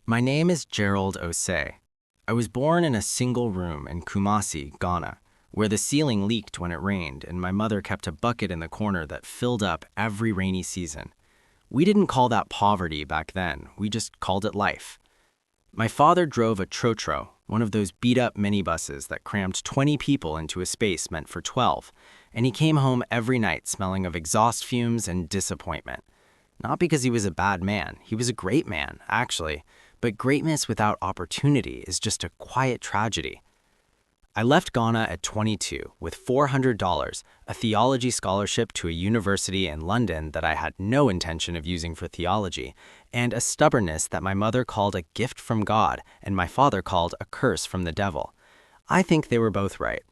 My name is Gerald Osei. I was born in a single room in Kumasi, Ghana, where the ceiling leaked when it rained and my mother kept a bucket in the corner that filled up every rainy season. We didn't call that poverty back then, we just called it life. My father drove a trotro, one of those beat-up minibuses that crammed 20 people into a space meant for 12, and he came home every night smelling of exhaust fumes and disappointment. Not because he was a bad man, he was a great man, actually, but greatness without opportunity is just a quiet tragedy. I left Ghana at 22 with $400, a theology scholarship to a university in London that I had no intention of using for theology, and a stubbornness that my mother called a gift from God and my father called a curse from the devil. I think they were both right.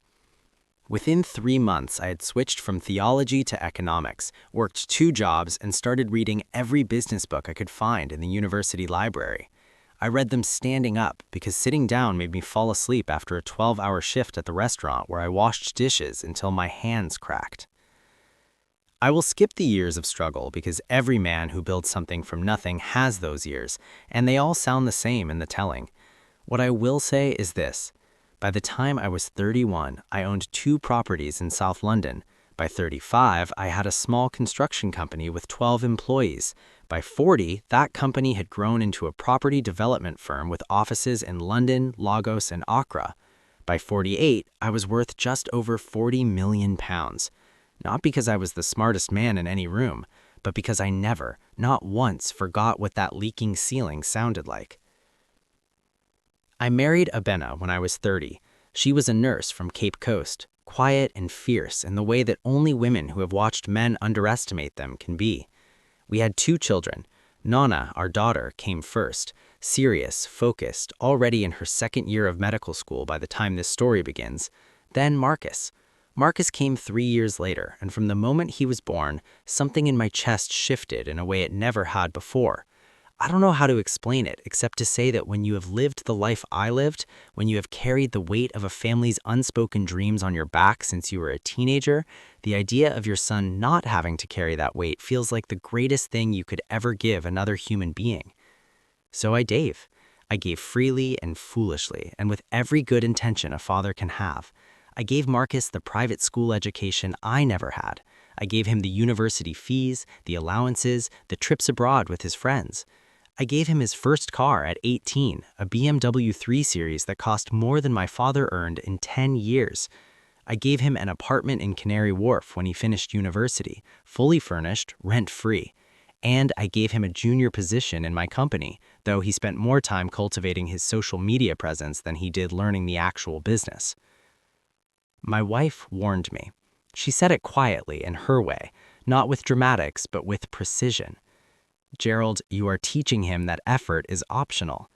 Within 3 months, I had switched from theology to economics, worked 2 jobs, and started reading every business book I could find in the university library. I read them standing up because sitting down made me fall asleep after a 12-hour shift at the restaurant where I washed dishes until my hands cracked. I will skip the years of struggle because every man who builds something from nothing has those years, and they all sound the same in the telling. What I will say is this. By the time I was 31, I owned 2 properties in South London. By 35, I had a small construction company with 12 employees. By 40, that company had grown into a property development firm with offices in London, Lagos, and Accra. By 48, I was worth just over £40 million. Not because I was the smartest man in any room, but because I never, not once, forgot what that leaking ceiling sounded like. I married Abena when I was 30. She was a nurse from Cape Coast, quiet and fierce in the way that only women who have watched men underestimate them can be. We had 2 children. Nana, our daughter, came first, serious, focused, already in her 2nd year of medical school by the time this story begins. Then Marcus. Marcus came 3 years later, and from the moment he was born, something in my chest shifted in a way it never had before. I don't know how to explain it, except to say that when you have lived the life I lived, when you have carried the weight of a family's unspoken dreams on your back since you were a teenager, the idea of your son not having to carry that weight feels like the greatest thing you could ever give another human being. So I gave. I gave freely and foolishly, and with every good intention a father can have. I gave Marcus the private school education I never had. I gave him the university fees, the allowances, the trips abroad with his friends. I gave him his first car at 18, a BMW 3 Series that cost more than my father earned in 10 years. I gave him an apartment in Canary Wharf when he finished university, fully furnished, rent-free. And I gave him a junior position in my company, though he spent more time cultivating his social media presence than he did learning the actual business. My wife warned me. She said it quietly in her way, not with dramatics, but with precision. Gerald, you are teaching him that effort is optional.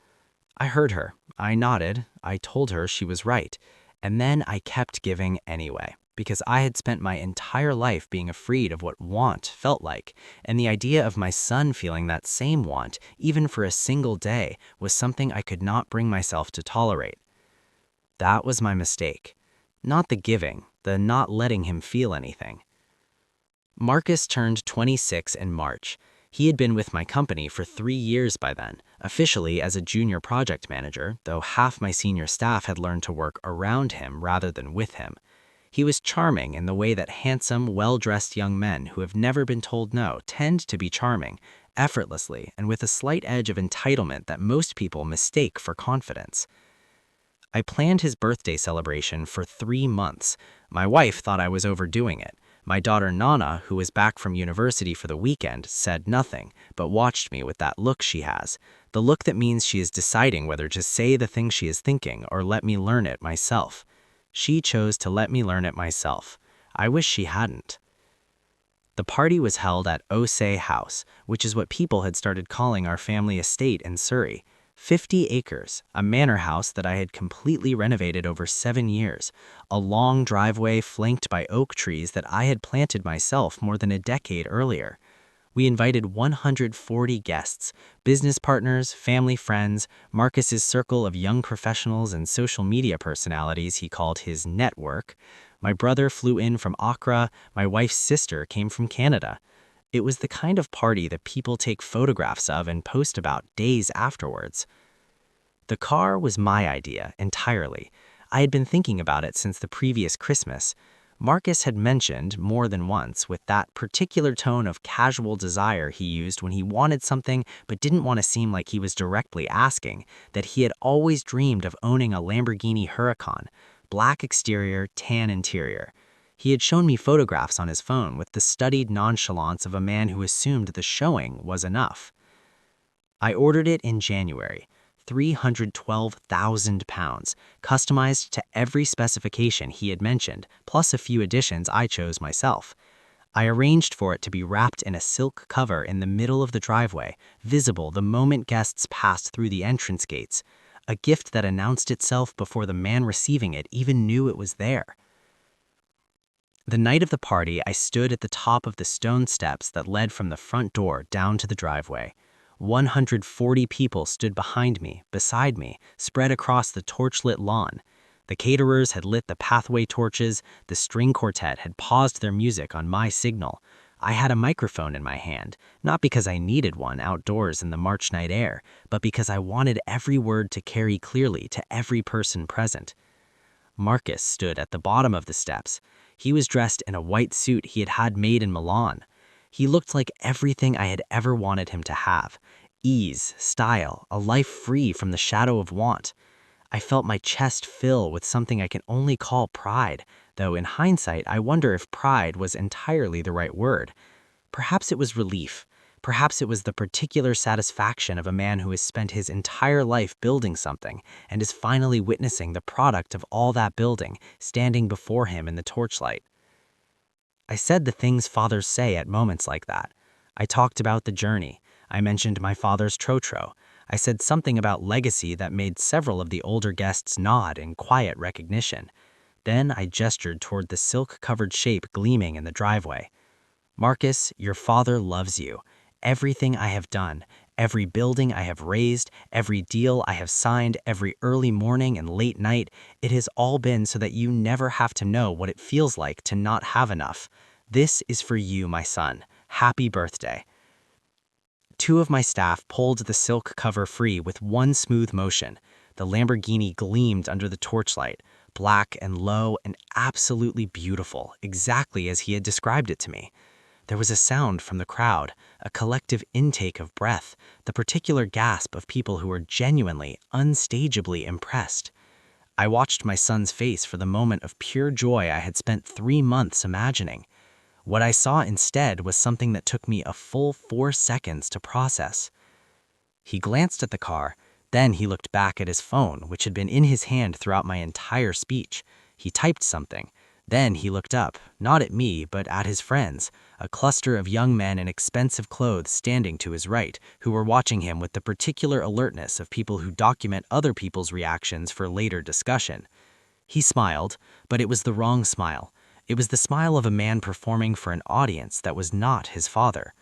I heard her. I nodded. I told her she was right. And then I kept giving anyway, because I had spent my entire life being afraid of what want felt like, and the idea of my son feeling that same want, even for a single day, was something I could not bring myself to tolerate. That was my mistake. Not the giving, the not letting him feel anything. Marcus turned 26 in March. He had been with my company for 3 years by then, officially as a junior project manager, though half my senior staff had learned to work around him rather than with him. He was charming in the way that handsome, well-dressed young men who have never been told no tend to be charming, effortlessly and with a slight edge of entitlement that most people mistake for confidence. I planned his birthday celebration for 3 months. My wife thought I was overdoing it. My daughter Nana, who was back from university for the weekend, said nothing, but watched me with that look she has, the look that means she is deciding whether to say the thing she is thinking or let me learn it myself. She chose to let me learn it myself. I wish she hadn't. The party was held at Osei House, which is what people had started calling our family estate in Surrey. 50 acres, a manor house that I had completely renovated over 7 years, a long driveway flanked by oak trees that I had planted myself more than a decade earlier. We invited 140 guests, business partners, family friends, Marcus's circle of young professionals and social media personalities he called his network. My brother flew in from Accra, my wife's sister came from Canada. It was the kind of party that people take photographs of and post about days afterwards. The car was my idea entirely. I had been thinking about it since the previous Christmas. Marcus had mentioned more than once, with that particular tone of casual desire he used when he wanted something but didn't want to seem like he was directly asking, that he had always dreamed of owning a Lamborghini Huracan, black exterior, tan interior. He had shown me photographs on his phone with the studied nonchalance of a man who assumed the showing was enough. I ordered it in January. £312,000, customized to every specification he had mentioned, plus a few additions I chose myself. I arranged for it to be wrapped in a silk cover in the middle of the driveway, visible the moment guests passed through the entrance gates, a gift that announced itself before the man receiving it even knew it was there. The night of the party, I stood at the top of the stone steps that led from the front door down to the driveway. 140 people stood behind me, beside me, spread across the torchlit lawn. The caterers had lit the pathway torches, the string quartet had paused their music on my signal. I had a microphone in my hand, not because I needed one outdoors in the March night air, but because I wanted every word to carry clearly to every person present. Marcus stood at the bottom of the steps. He was dressed in a white suit he had had made in Milan. He looked like everything I had ever wanted him to have. Ease, style, a life free from the shadow of want. I felt my chest fill with something I can only call pride, though in hindsight I wonder if pride was entirely the right word. Perhaps it was relief. Perhaps it was the particular satisfaction of a man who has spent his entire life building something and is finally witnessing the product of all that building standing before him in the torchlight. I said the things fathers say at moments like that. I talked about the journey. I mentioned my father's trotro. I said something about legacy that made several of the older guests nod in quiet recognition. Then I gestured toward the silk-covered shape gleaming in the driveway. Marcus, your father loves you. Everything I have done, every building I have raised, every deal I have signed, every early morning and late night, it has all been so that you never have to know what it feels like to not have enough. This is for you, my son. Happy birthday. Two of my staff pulled the silk cover free with one smooth motion. The Lamborghini gleamed under the torchlight, black and low and absolutely beautiful, exactly as he had described it to me. There was a sound from the crowd, a collective intake of breath, the particular gasp of people who were genuinely, unstageably impressed. I watched my son's face for the moment of pure joy I had spent 3 months imagining. What I saw instead was something that took me a full 4 seconds to process. He glanced at the car, then he looked back at his phone, which had been in his hand throughout my entire speech. He typed something. Then he looked up, not at me, but at his friends, a cluster of young men in expensive clothes standing to his right, who were watching him with the particular alertness of people who document other people's reactions for later discussion. He smiled, but it was the wrong smile. It was the smile of a man performing for an audience that was not his father.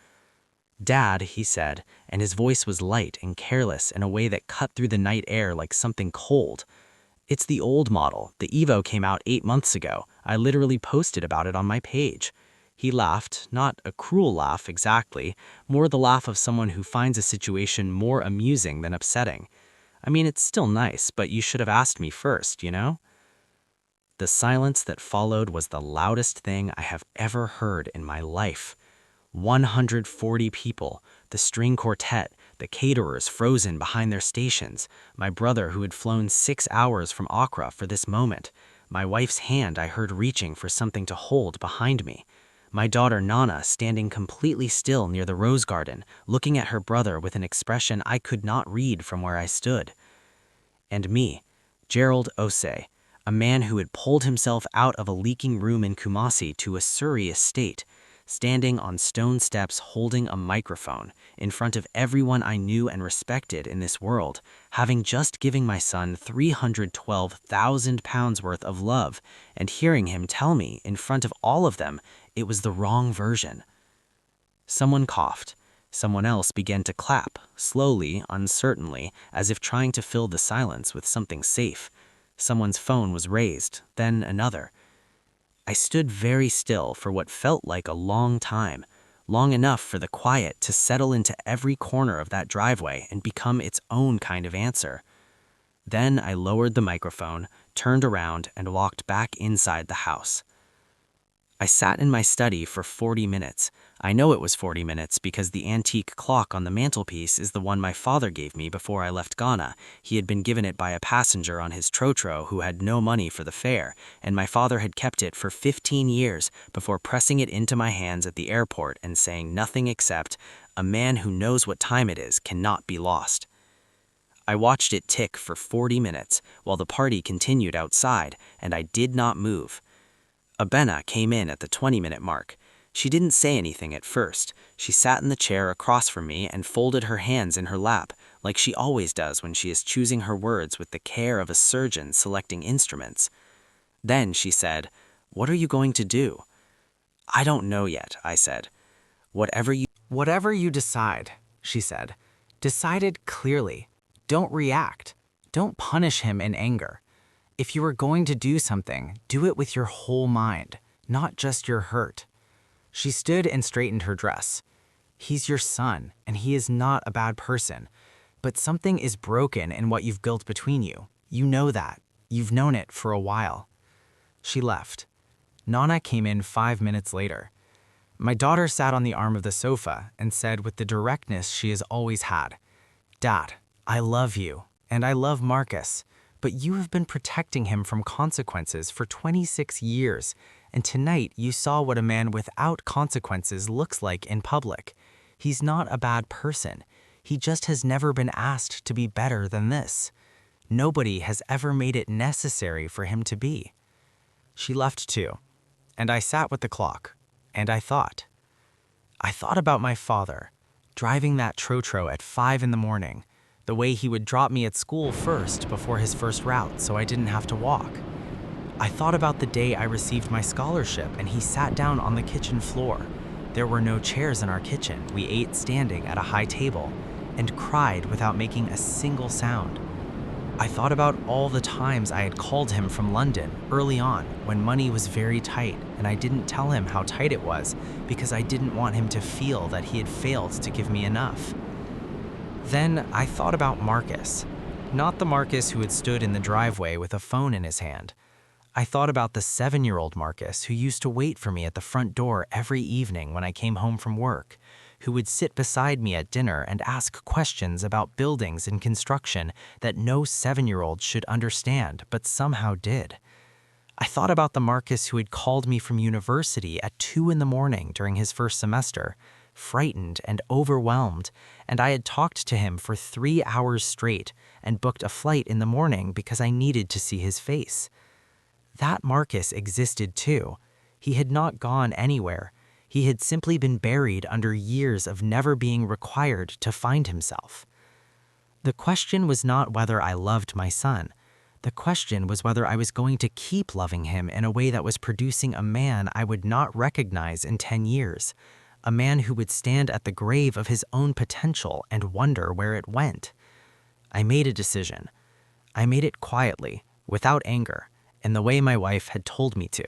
"Dad," he said, and his voice was light and careless in a way that cut through the night air like something cold. "It's the old model. The Evo came out 8 months ago. I literally posted about it on my page." He laughed, not a cruel laugh exactly, more the laugh of someone who finds a situation more amusing than upsetting. "I mean, it's still nice, but you should have asked me first, you know?" The silence that followed was the loudest thing I have ever heard in my life. 140 people, the string quartet, the caterers frozen behind their stations, my brother who had flown 6 hours from Accra for this moment, my wife's hand I heard reaching for something to hold behind me, my daughter Nana standing completely still near the rose garden, looking at her brother with an expression I could not read from where I stood. And me, Gerald Osei, a man who had pulled himself out of a leaking room in Kumasi to a Surrey estate, standing on stone steps holding a microphone in front of everyone I knew and respected in this world, having just given my son £312,000 worth of love, and hearing him tell me in front of all of them it was the wrong version. Someone coughed. Someone else began to clap, slowly, uncertainly, as if trying to fill the silence with something safe. Someone's phone was raised, then another. I stood very still for what felt like a long time, long enough for the quiet to settle into every corner of that driveway and become its own kind of answer. Then I lowered the microphone, turned around, and walked back inside the house. I sat in my study for 40 minutes. I know it was 40 minutes because the antique clock on the mantelpiece is the one my father gave me before I left Ghana. He had been given it by a passenger on his trotro who had no money for the fare, and my father had kept it for 15 years before pressing it into my hands at the airport and saying nothing except, "A man who knows what time it is cannot be lost." I watched it tick for 40 minutes while the party continued outside, and I did not move. Abena came in at the 20-minute mark. She didn't say anything at first. She sat in the chair across from me and folded her hands in her lap, like she always does when she is choosing her words with the care of a surgeon selecting instruments. Then she said, "What are you going to do?" "I don't know yet," I said. Whatever you decide," she said. "Decide it clearly. Don't react. Don't punish him in anger. If you are going to do something, do it with your whole mind, not just your hurt." She stood and straightened her dress. "He's your son, and he is not a bad person. But something is broken in what you've built between you. You know that. You've known it for a while." She left. Nana came in 5 minutes later. My daughter sat on the arm of the sofa and said with the directness she has always had, "Dad, I love you, and I love Marcus. But you have been protecting him from consequences for 26 years, and tonight you saw what a man without consequences looks like in public. He's not a bad person. He just has never been asked to be better than this. Nobody has ever made it necessary for him to be." She left too, and I sat with the clock, and I thought. I thought about my father, driving that trotro at 5 in the morning, the way he would drop me at school first before his first route so I didn't have to walk. I thought about the day I received my scholarship and he sat down on the kitchen floor. There were no chairs in our kitchen. We ate standing at a high table and cried without making a single sound. I thought about all the times I had called him from London early on when money was very tight and I didn't tell him how tight it was because I didn't want him to feel that he had failed to give me enough. Then I thought about Marcus, not the Marcus who had stood in the driveway with a phone in his hand. I thought about the 7-year-old Marcus who used to wait for me at the front door every evening when I came home from work, who would sit beside me at dinner and ask questions about buildings and construction that no 7-year-old should understand but somehow did. I thought about the Marcus who had called me from university at 2 in the morning during his first semester, frightened and overwhelmed, and I had talked to him for 3 hours straight and booked a flight in the morning because I needed to see his face. That Marcus existed too. He had not gone anywhere. He had simply been buried under years of never being required to find himself. The question was not whether I loved my son. The question was whether I was going to keep loving him in a way that was producing a man I would not recognize in 10 years. A man who would stand at the grave of his own potential and wonder where it went. I made a decision. I made it quietly, without anger, in the way my wife had told me to.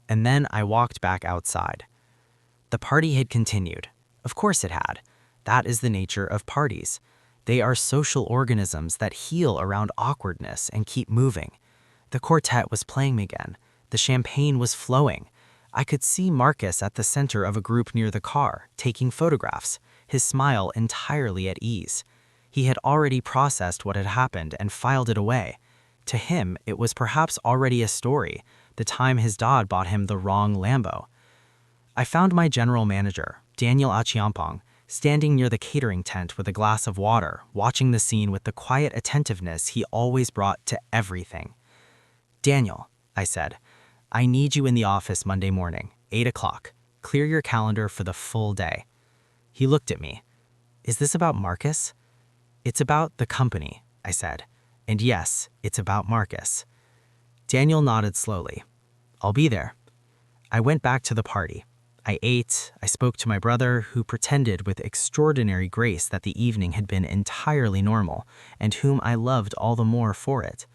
And then I walked back outside. The party had continued. Of course it had. That is the nature of parties. They are social organisms that heal around awkwardness and keep moving. The quartet was playing again. The champagne was flowing. I could see Marcus at the center of a group near the car, taking photographs, his smile entirely at ease. He had already processed what had happened and filed it away. To him, it was perhaps already a story, the time his dad bought him the wrong Lambo. I found my general manager, Daniel Achiampong, standing near the catering tent with a glass of water, watching the scene with the quiet attentiveness he always brought to everything. "Daniel," I said, "I need you in the office Monday morning, 8 o'clock. Clear your calendar for the full day." He looked at me. "Is this about Marcus?" "It's about the company," I said. "And yes, it's about Marcus." Daniel nodded slowly. "I'll be there." I went back to the party. I ate, I spoke to my brother, who pretended with extraordinary grace that the evening had been entirely normal, and whom I loved all the more for it.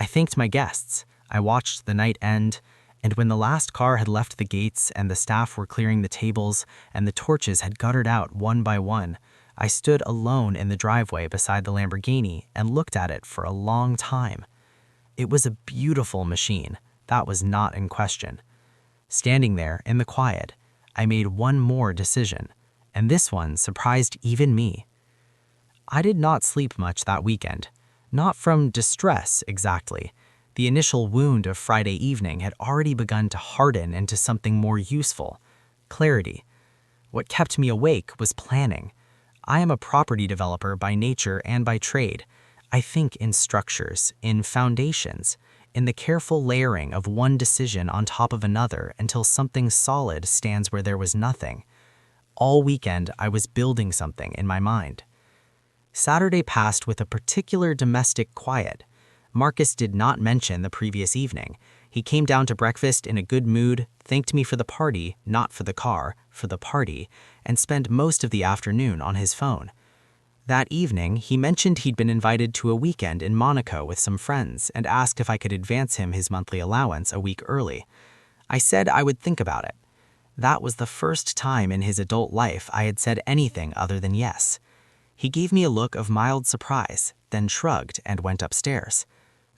I thanked my guests. I watched the night end, and when the last car had left the gates and the staff were clearing the tables and the torches had guttered out one by one, I stood alone in the driveway beside the Lamborghini and looked at it for a long time. It was a beautiful machine, that was not in question. Standing there in the quiet, I made one more decision, and this one surprised even me. I did not sleep much that weekend, not from distress exactly. The initial wound of Friday evening had already begun to harden into something more useful: clarity. What kept me awake was planning. I am a property developer by nature and by trade. I think in structures, in foundations, in the careful layering of one decision on top of another until something solid stands where there was nothing. All weekend, I was building something in my mind. Saturday passed with a particular domestic quiet. Marcus did not mention the previous evening. He came down to breakfast in a good mood, thanked me for the party, not for the car, for the party, and spent most of the afternoon on his phone. That evening, he mentioned he'd been invited to a weekend in Monaco with some friends and asked if I could advance him his monthly allowance a week early. I said I would think about it. That was the first time in his adult life I had said anything other than yes. He gave me a look of mild surprise, then shrugged and went upstairs.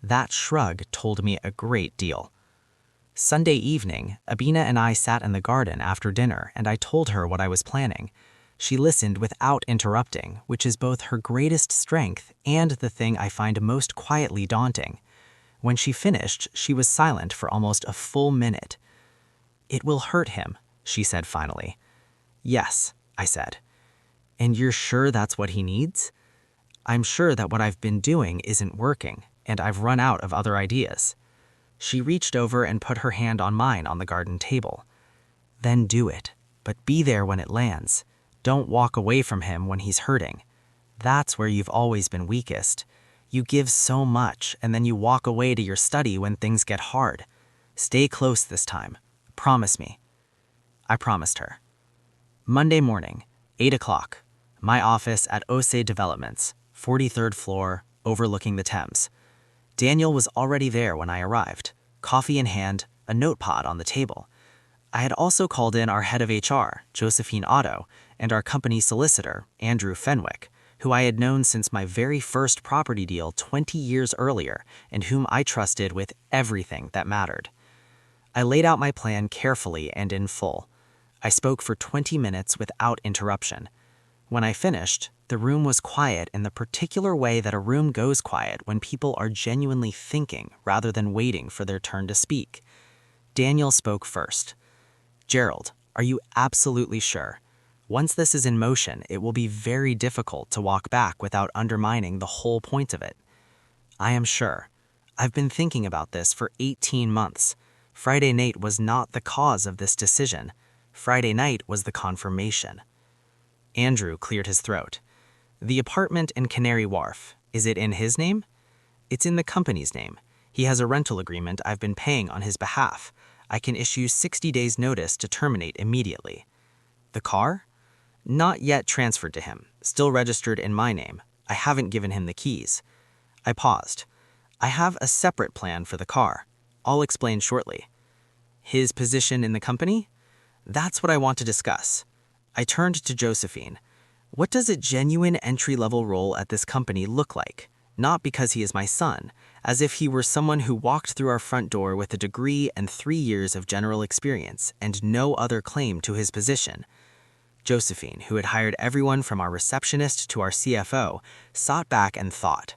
That shrug told me a great deal. Sunday evening, Abina and I sat in the garden after dinner and I told her what I was planning. She listened without interrupting, which is both her greatest strength and the thing I find most quietly daunting. When she finished, she was silent for almost a full minute. "It will hurt him," she said finally. "Yes," I said. "And you're sure that's what he needs?" "I'm sure that what I've been doing isn't working, and I've run out of other ideas." She reached over and put her hand on mine on the garden table. "Then do it, but be there when it lands. Don't walk away from him when he's hurting. That's where you've always been weakest. You give so much, and then you walk away to your study when things get hard. Stay close this time. Promise me." I promised her. Monday morning, 8 o'clock. My office at Ose Developments, 43rd floor, overlooking the Thames. Daniel was already there when I arrived, coffee in hand, a notepad on the table. I had also called in our head of HR, Josephine Otto, and our company solicitor, Andrew Fenwick, who I had known since my very first property deal 20 years earlier and whom I trusted with everything that mattered. I laid out my plan carefully and in full. I spoke for 20 minutes without interruption. When I finished, the room was quiet in the particular way that a room goes quiet when people are genuinely thinking rather than waiting for their turn to speak. Daniel spoke first. "Gerald, are you absolutely sure? Once this is in motion, it will be very difficult to walk back without undermining the whole point of it." "I am sure. I've been thinking about this for 18 months. Friday night was not the cause of this decision. Friday night was the confirmation." Andrew cleared his throat. "The apartment in Canary Wharf, is it in his name?" "It's in the company's name. He has a rental agreement I've been paying on his behalf. I can issue 60 days' notice to terminate immediately." "The car?" "Not yet transferred to him, still registered in my name. I haven't given him the keys." I paused. "I have a separate plan for the car. I'll explain shortly." "His position in the company?" "That's what I want to discuss." I turned to Josephine. "What does a genuine entry-level role at this company look like? Not because he is my son, as if he were someone who walked through our front door with a degree and 3 years of general experience and no other claim to his position." Josephine, who had hired everyone from our receptionist to our CFO, sat back and thought.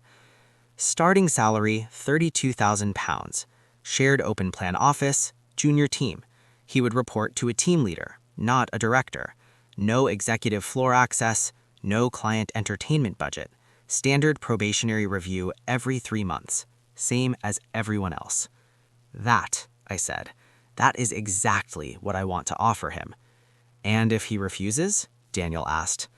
"Starting salary, £32,000. Shared open plan office, junior team. He would report to a team leader, not a director. No executive floor access, no client entertainment budget. Standard probationary review every 3 months. Same as everyone else." "That," I said, "that is exactly what I want to offer him." "And if he refuses?" Daniel asked.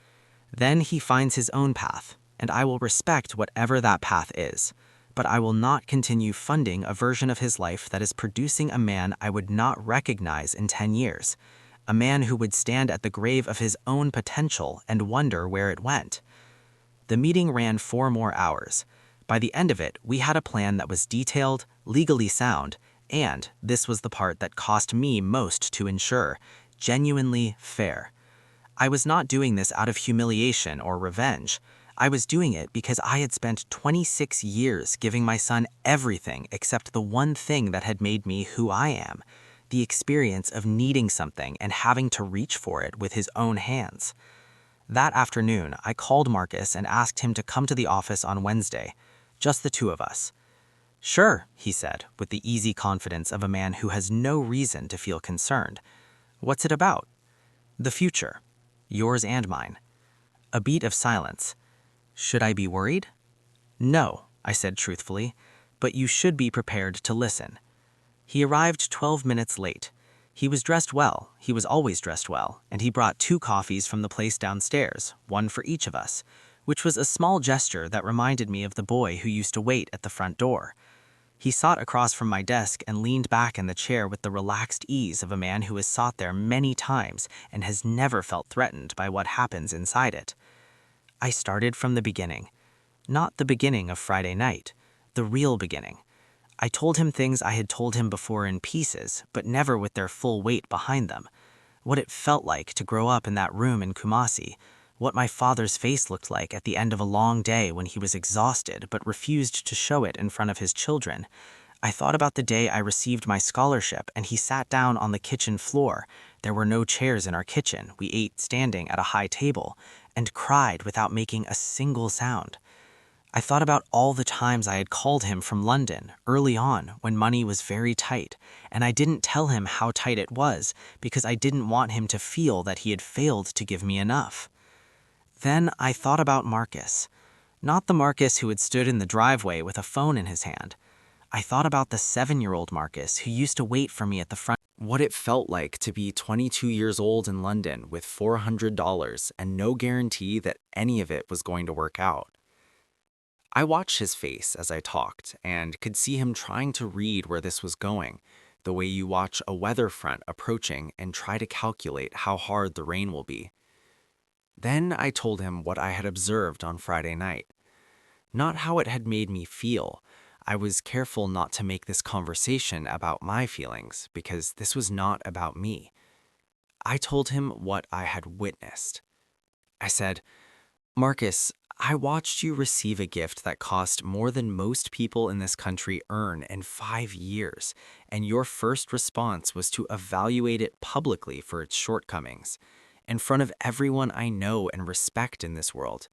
"Then he finds his own path, and I will respect whatever that path is. But I will not continue funding a version of his life that is producing a man I would not recognize in 10 years. A man who would stand at the grave of his own potential and wonder where it went." The meeting ran 4 more hours. By the end of it, we had a plan that was detailed, legally sound, and, this was the part that cost me most to ensure, genuinely fair. I was not doing this out of humiliation or revenge. I was doing it because I had spent 26 years giving my son everything except the one thing that had made me who I am, the experience of needing something and having to reach for it with his own hands. That afternoon, I called Marcus and asked him to come to the office on Wednesday, just the two of us. Sure, he said, with the easy confidence of a man who has no reason to feel concerned. What's it about? The future. Yours and mine. A beat of silence. Should I be worried? No, I said truthfully, but you should be prepared to listen. He arrived 12 minutes late. He was dressed well, he was always dressed well, and he brought 2 coffees from the place downstairs, one for each of us, which was a small gesture that reminded me of the boy who used to wait at the front door. He sat across from my desk and leaned back in the chair with the relaxed ease of a man who has sat there many times and has never felt threatened by what happens inside it. I started from the beginning. Not the beginning of Friday night, the real beginning. I told him things I had told him before in pieces, but never with their full weight behind them. What it felt like to grow up in that room in Kumasi, what my father's face looked like at the end of a long day when he was exhausted but refused to show it in front of his children. I thought about the day I received my scholarship and he sat down on the kitchen floor. There were no chairs in our kitchen, we ate standing at a high table, and cried without making a single sound. I thought about all the times I had called him from London, early on, when money was very tight, and I didn't tell him how tight it was because I didn't want him to feel that he had failed to give me enough. Then I thought about Marcus. Not the Marcus who had stood in the driveway with a phone in his hand. I thought about the 7-year-old Marcus who used to wait for me at the front. What it felt like to be 22 years old in London with $400 and no guarantee that any of it was going to work out. I watched his face as I talked and could see him trying to read where this was going, the way you watch a weather front approaching and try to calculate how hard the rain will be. Then I told him what I had observed on Friday night. Not how it had made me feel. I was careful not to make this conversation about my feelings because this was not about me. I told him what I had witnessed. I said, Marcus, I watched you receive a gift that cost more than most people in this country earn in 5 years, and your first response was to evaluate it publicly for its shortcomings, in front of everyone I know and respect in this world,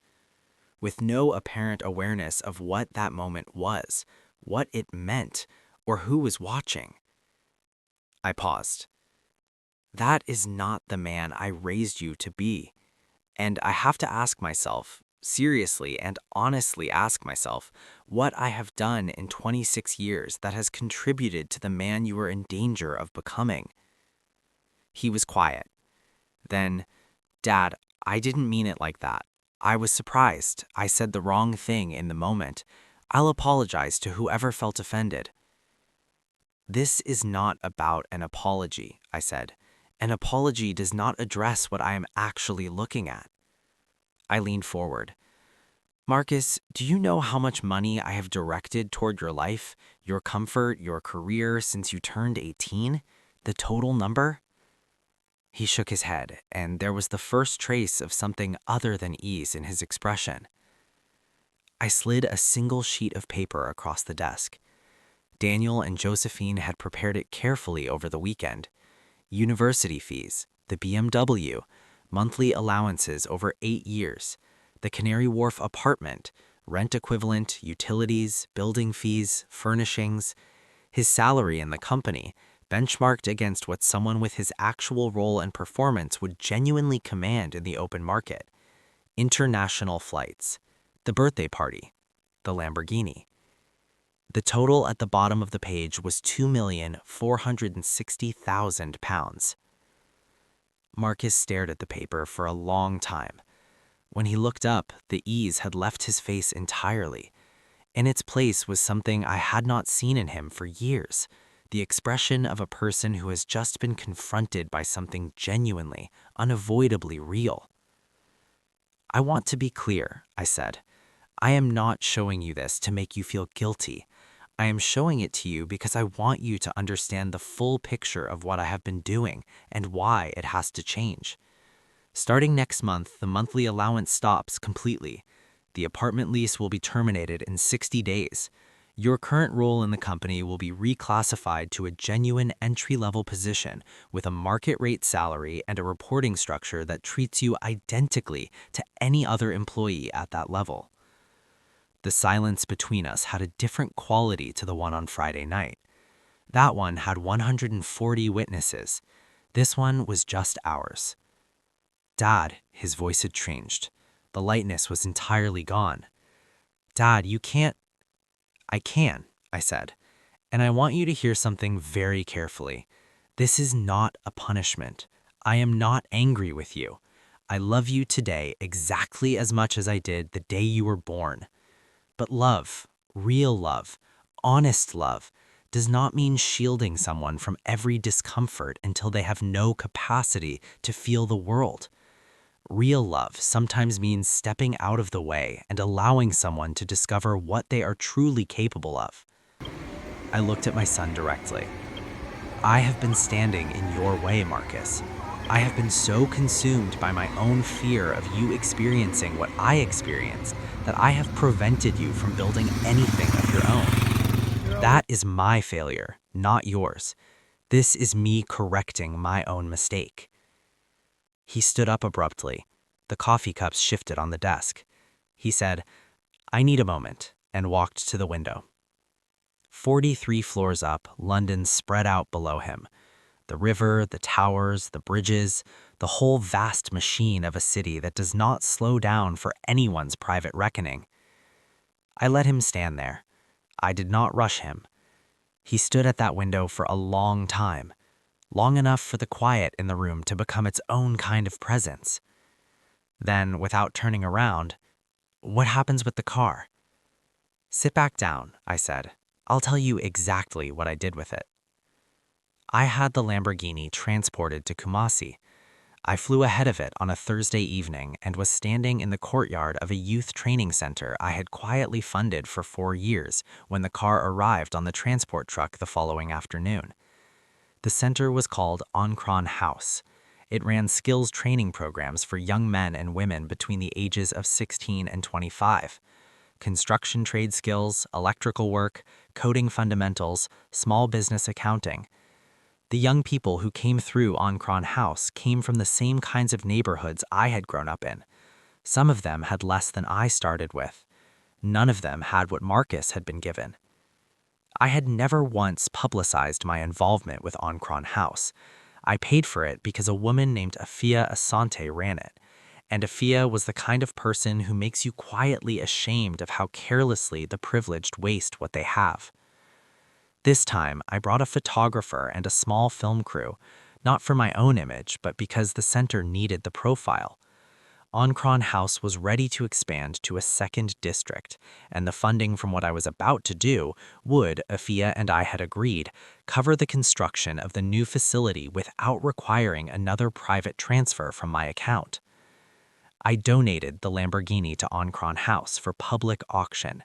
with no apparent awareness of what that moment was, what it meant, or who was watching. I paused. That is not the man I raised you to be, and I have to ask myself, seriously and honestly ask myself, what I have done in 26 years that has contributed to the man you are in danger of becoming. He was quiet. Then, Dad, I didn't mean it like that. I was surprised. I said the wrong thing in the moment. I'll apologize to whoever felt offended. This is not about an apology, I said. An apology does not address what I am actually looking at. I leaned forward. Marcus, do you know how much money I have directed toward your life, your comfort, your career since you turned 18? The total number? He shook his head, and there was the first trace of something other than ease in his expression. I slid a single sheet of paper across the desk. Daniel and Josephine had prepared it carefully over the weekend. University fees, the BMW, monthly allowances over 8 years, the Canary Wharf apartment, rent equivalent, utilities, building fees, furnishings, his salary in the company, benchmarked against what someone with his actual role and performance would genuinely command in the open market, international flights, the birthday party, the Lamborghini. The total at the bottom of the page was £2,460,000. Marcus stared at the paper for a long time. When he looked up, the ease had left his face entirely. In its place was something I had not seen in him for years, the expression of a person who has just been confronted by something genuinely, unavoidably real. I want to be clear, I said. I am not showing you this to make you feel guilty. I am showing it to you because I want you to understand the full picture of what I have been doing and why it has to change. Starting next month, the monthly allowance stops completely. The apartment lease will be terminated in 60 days. Your current role in the company will be reclassified to a genuine entry-level position with a market-rate salary and a reporting structure that treats you identically to any other employee at that level. The silence between us had a different quality to the one on Friday night. That one had 140 witnesses. This one was just ours. Dad, his voice had changed. The lightness was entirely gone. Dad, you can't. I can, I said. And I want you to hear something very carefully. This is not a punishment. I am not angry with you. I love you today exactly as much as I did the day you were born. But love, real love, honest love, does not mean shielding someone from every discomfort until they have no capacity to feel the world. Real love sometimes means stepping out of the way and allowing someone to discover what they are truly capable of. I looked at my son directly. I have been standing in your way, Marcus. I have been so consumed by my own fear of you experiencing what I experienced that I have prevented you from building anything of your own. That is my failure, not yours. This is me correcting my own mistake. He stood up abruptly. The coffee cups shifted on the desk. He said, "I need a moment," and walked to the window. 43 floors up, London spread out below him. The river, the towers, the bridges, the whole vast machine of a city that does not slow down for anyone's private reckoning. I let him stand there. I did not rush him. He stood at that window for a long time, long enough for the quiet in the room to become its own kind of presence. Then, without turning around, "What happens with the car?" "Sit back down," I said. "I'll tell you exactly what I did with it." I had the Lamborghini transported to Kumasi. I flew ahead of it on a Thursday evening and was standing in the courtyard of a youth training center I had quietly funded for 4 years when the car arrived on the transport truck the following afternoon. The center was called Ankron House. It ran skills training programs for young men and women between the ages of 16 and 25. Construction trade skills, electrical work, coding fundamentals, small business accounting. The young people who came through Ankron House came from the same kinds of neighborhoods I had grown up in. Some of them had less than I started with. None of them had what Marcus had been given. I had never once publicized my involvement with Ankron House. I paid for it because a woman named Afia Asante ran it. And Afia was the kind of person who makes you quietly ashamed of how carelessly the privileged waste what they have. This time, I brought a photographer and a small film crew, not for my own image, but because the center needed the profile. Ankron House was ready to expand to a second district, and the funding from what I was about to do would, Afia and I had agreed, cover the construction of the new facility without requiring another private transfer from my account. I donated the Lamborghini to Ankron House for public auction,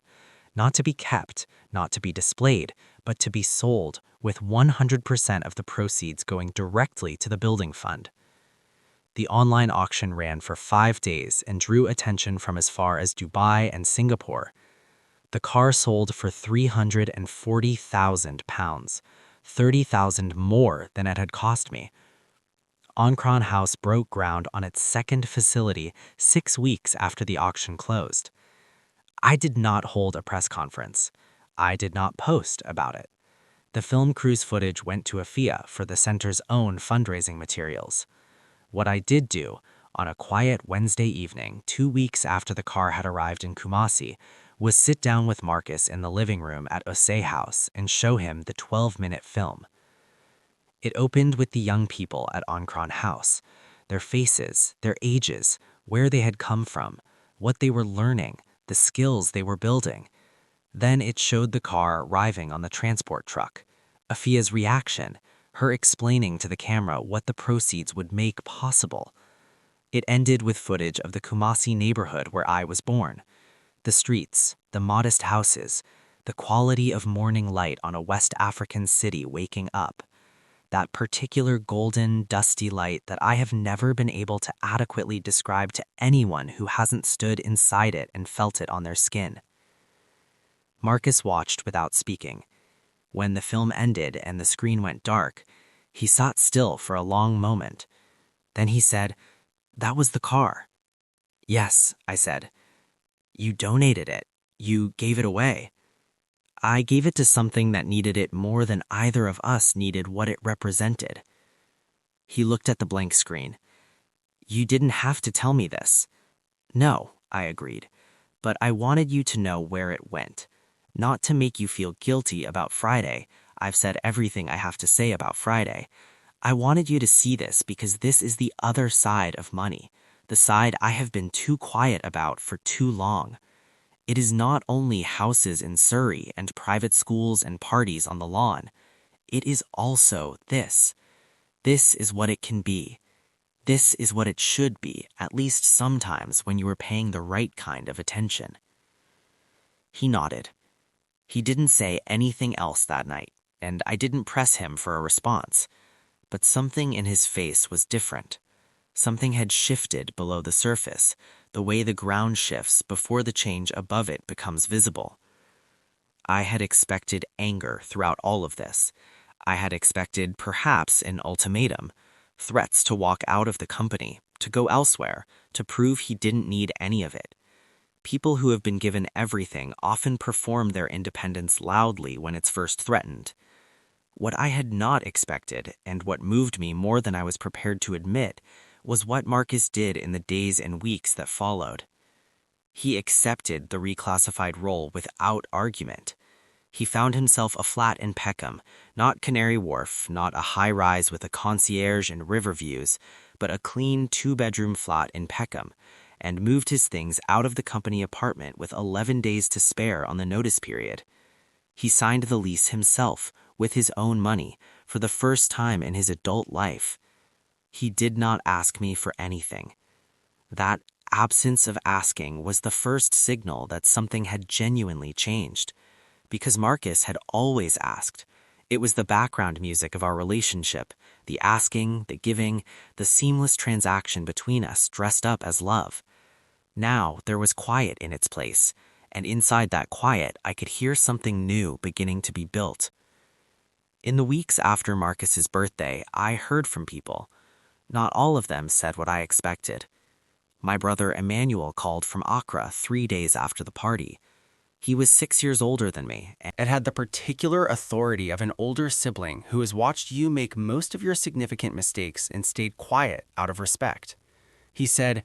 not to be kept, not to be displayed, but to be sold, with 100% of the proceeds going directly to the building fund. The online auction ran for 5 days and drew attention from as far as Dubai and Singapore. The car sold for £340,000, 30,000 more than it had cost me. Ankron House broke ground on its second facility 6 weeks after the auction closed. I did not hold a press conference. I did not post about it. The film crew's footage went to Afia for the center's own fundraising materials. What I did do, on a quiet Wednesday evening 2 weeks after the car had arrived in Kumasi, was sit down with Marcus in the living room at Osei House and show him the 12-minute film. It opened with the young people at Ankron House, their faces, their ages, where they had come from, what they were learning, the skills they were building. Then it showed the car arriving on the transport truck, Afia's reaction, her explaining to the camera what the proceeds would make possible. It ended with footage of the Kumasi neighborhood where I was born. The streets, the modest houses, the quality of morning light on a West African city waking up. that particular golden, dusty light that I have never been able to adequately describe to anyone who hasn't stood inside it and felt it on their skin. Marcus watched without speaking. When the film ended and the screen went dark, he sat still for a long moment. Then he said, "That was the car." "Yes," I said. "You donated it. You gave it away." "I gave it to something that needed it more than either of us needed what it represented." He looked at the blank screen. "You didn't have to tell me this." "No," I agreed, "but I wanted you to know where it went. Not to make you feel guilty about Friday. I've said everything I have to say about Friday. I wanted you to see this because this is the other side of money, the side I have been too quiet about for too long. It is not only houses in Surrey and private schools and parties on the lawn. It is also this. This is what it can be. This is what it should be, at least sometimes when you are paying the right kind of attention." He nodded. He didn't say anything else that night, and I didn't press him for a response. But something in his face was different. Something had shifted below the surface, the way the ground shifts before the change above it becomes visible. I had expected anger throughout all of this. I had expected perhaps an ultimatum, threats to walk out of the company, to go elsewhere, to prove he didn't need any of it. People who have been given everything often perform their independence loudly when it's first threatened. What I had not expected, and what moved me more than I was prepared to admit, was what Marcus did in the days and weeks that followed. He accepted the reclassified role without argument. He found himself a flat in Peckham, not Canary Wharf, not a high-rise with a concierge and river views, but a clean two-bedroom flat in Peckham, and moved his things out of the company apartment with 11 days to spare on the notice period. He signed the lease himself, with his own money, for the first time in his adult life. He did not ask me for anything. That absence of asking was the first signal that something had genuinely changed, because Marcus had always asked. It was the background music of our relationship, the asking, the giving, the seamless transaction between us dressed up as love. Now there was quiet in its place, and inside that quiet I could hear something new beginning to be built. In the weeks after Marcus's birthday, I heard from people. Not all of them said what I expected. My brother Emmanuel called from Accra 3 days after the party. He was 6 years older than me, and had the particular authority of an older sibling who has watched you make most of your significant mistakes and stayed quiet out of respect. He said,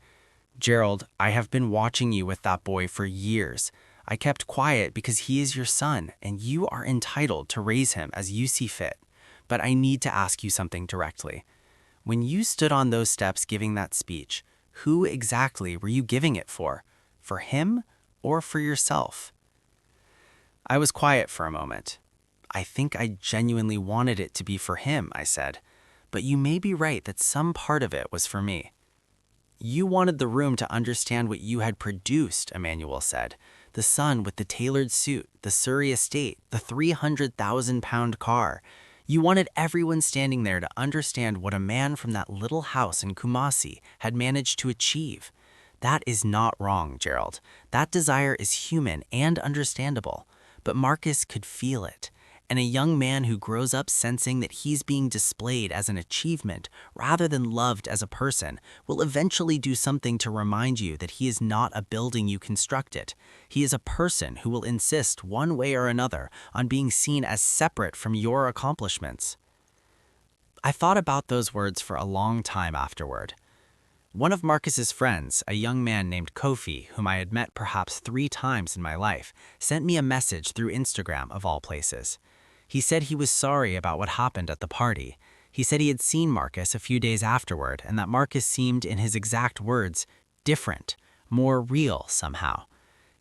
"Gerald, I have been watching you with that boy for years. I kept quiet because he is your son, and you are entitled to raise him as you see fit. But I need to ask you something directly. When you stood on those steps giving that speech, who exactly were you giving it for? For him or for yourself?" I was quiet for a moment. "I think I genuinely wanted it to be for him," I said. "But you may be right that some part of it was for me." "You wanted the room to understand what you had produced," Emmanuel said. "The son with the tailored suit, the Surrey estate, the 300,000-pound car. You wanted everyone standing there to understand what a man from that little house in Kumasi had managed to achieve. That is not wrong, Gerald. That desire is human and understandable. But Marcus could feel it. And a young man who grows up sensing that he's being displayed as an achievement rather than loved as a person will eventually do something to remind you that he is not a building you constructed. He is a person who will insist one way or another on being seen as separate from your accomplishments." I thought about those words for a long time afterward. One of Marcus's friends, a young man named Kofi, whom I had met perhaps 3 times in my life, sent me a message through Instagram of all places. He said he was sorry about what happened at the party. He said he had seen Marcus a few days afterward and that Marcus seemed, in his exact words, different, more real somehow.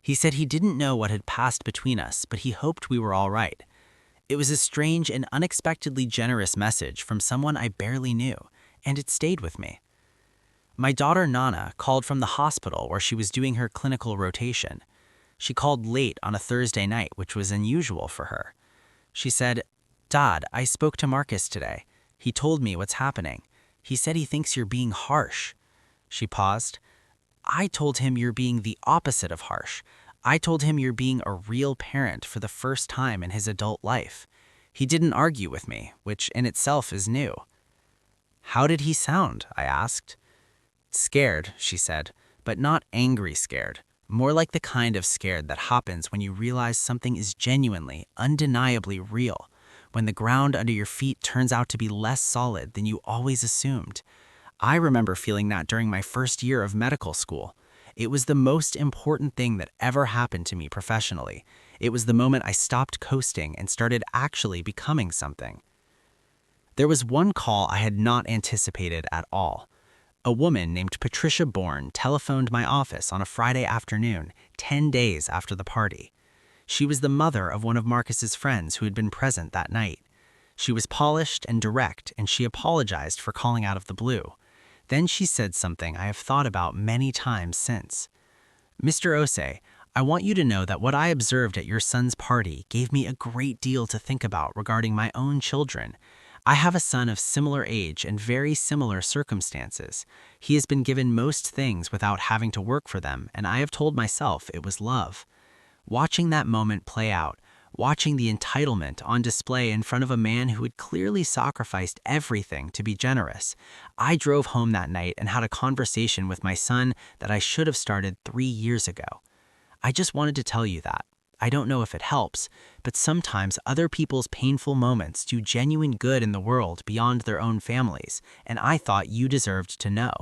He said he didn't know what had passed between us, but he hoped we were all right. It was a strange and unexpectedly generous message from someone I barely knew, and it stayed with me. My daughter Nana called from the hospital where she was doing her clinical rotation. She called late on a Thursday night, which was unusual for her. She said, "Dad, I spoke to Marcus today. He told me what's happening. He said he thinks you're being harsh." She paused. "I told him you're being the opposite of harsh. I told him you're being a real parent for the first time in his adult life." He didn't argue with me, which in itself is new. "How did he sound?" I asked. "Scared," she said, "but not angry scared. More like the kind of scared that happens when you realize something is genuinely, undeniably real, when the ground under your feet turns out to be less solid than you always assumed." I remember feeling that during my first year of medical school. It was the most important thing that ever happened to me professionally. It was the moment I stopped coasting and started actually becoming something. There was one call I had not anticipated at all. A woman named Patricia Bourne telephoned my office on a Friday afternoon, 10 days after the party. She was the mother of one of Marcus's friends who had been present that night. She was polished and direct, and she apologized for calling out of the blue. Then she said something I have thought about many times since. "Mr. Osei, I want you to know that what I observed at your son's party gave me a great deal to think about regarding my own children. I have a son of similar age and very similar circumstances. He has been given most things without having to work for them, and I have told myself it was love." Watching that moment play out, watching the entitlement on display in front of a man who had clearly sacrificed everything to be generous, I drove home that night and had a conversation with my son that I should have started 3 years ago. I just wanted to tell you that. I don't know if it helps, but sometimes other people's painful moments do genuine good in the world beyond their own families, and I thought you deserved to know.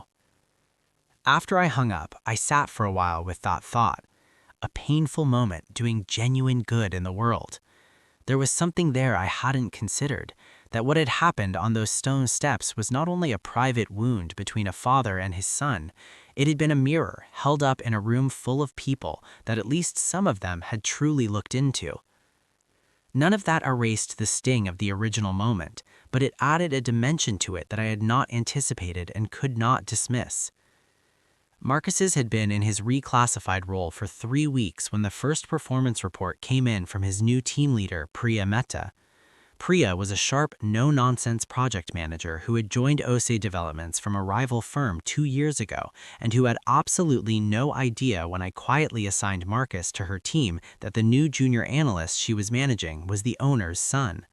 After I hung up, I sat for a while with that thought. A painful moment doing genuine good in the world. There was something there I hadn't considered, that what had happened on those stone steps was not only a private wound between a father and his son, it had been a mirror held up in a room full of people that at least some of them had truly looked into. None of that erased the sting of the original moment, but it added a dimension to it that I had not anticipated and could not dismiss. Marcus's had been in his reclassified role for 3 weeks when the first performance report came in from his new team leader, Priya Mehta. Priya was a sharp, no-nonsense project manager who had joined Osei Developments from a rival firm 2 years ago and who had absolutely no idea when I quietly assigned Marcus to her team that the new junior analyst she was managing was the owner's son.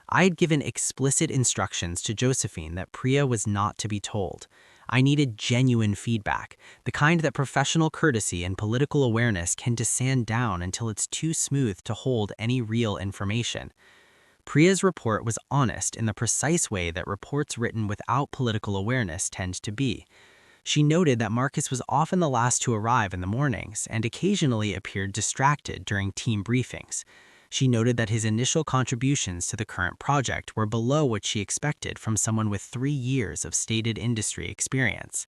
I had given explicit instructions to Josephine that Priya was not to be told. I needed genuine feedback, the kind that professional courtesy and political awareness can descend down until it's too smooth to hold any real information. Priya's report was honest in the precise way that reports written without political awareness tend to be. She noted that Marcus was often the last to arrive in the mornings and occasionally appeared distracted during team briefings. She noted that his initial contributions to the current project were below what she expected from someone with 3 years of stated industry experience.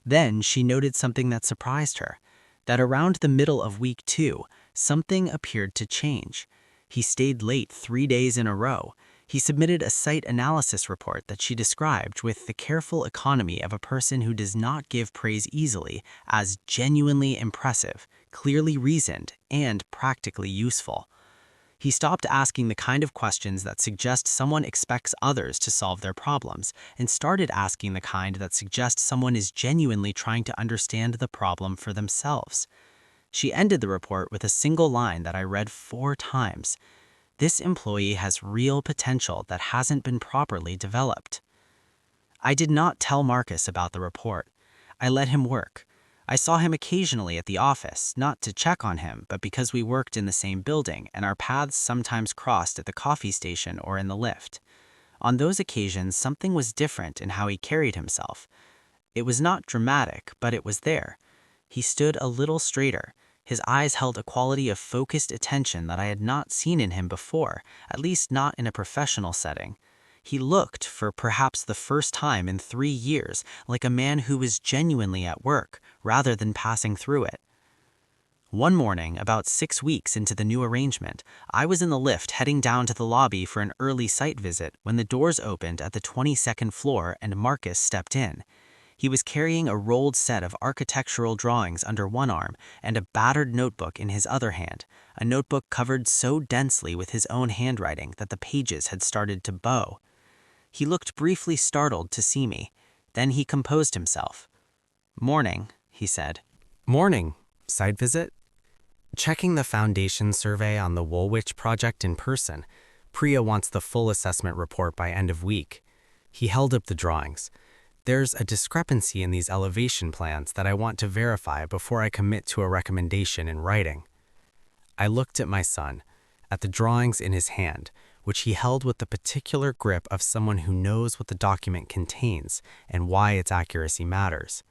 Then she noted something that surprised her, that around the middle of week 2, something appeared to change. He stayed late 3 days in a row. He submitted a site analysis report that she described with the careful economy of a person who does not give praise easily as genuinely impressive, clearly reasoned, and practically useful. He stopped asking the kind of questions that suggest someone expects others to solve their problems and started asking the kind that suggest someone is genuinely trying to understand the problem for themselves. She ended the report with a single line that I read 4 times. "This employee has real potential that hasn't been properly developed." I did not tell Marcus about the report. I let him work. I saw him occasionally at the office, not to check on him, but because we worked in the same building and our paths sometimes crossed at the coffee station or in the lift. On those occasions, something was different in how he carried himself. It was not dramatic, but it was there. He stood a little straighter. His eyes held a quality of focused attention that I had not seen in him before, at least not in a professional setting. He looked, for perhaps the first time in 3 years, like a man who was genuinely at work, rather than passing through it. One morning, about 6 weeks into the new arrangement, I was in the lift heading down to the lobby for an early site visit when the doors opened at the 22nd floor and Marcus stepped in. He was carrying a rolled set of architectural drawings under one arm and a battered notebook in his other hand, a notebook covered so densely with his own handwriting that the pages had started to bow. He looked briefly startled to see me. Then he composed himself. "Morning," he said. Morning. Site visit? Checking the foundation survey on the Woolwich project in person. Priya wants the full assessment report by end of week. He held up the drawings. There's a discrepancy in these elevation plans that I want to verify before I commit to a recommendation in writing. I looked at my son, at the drawings in his hand, which he held with the particular grip of someone who knows what the document contains and why its accuracy matters,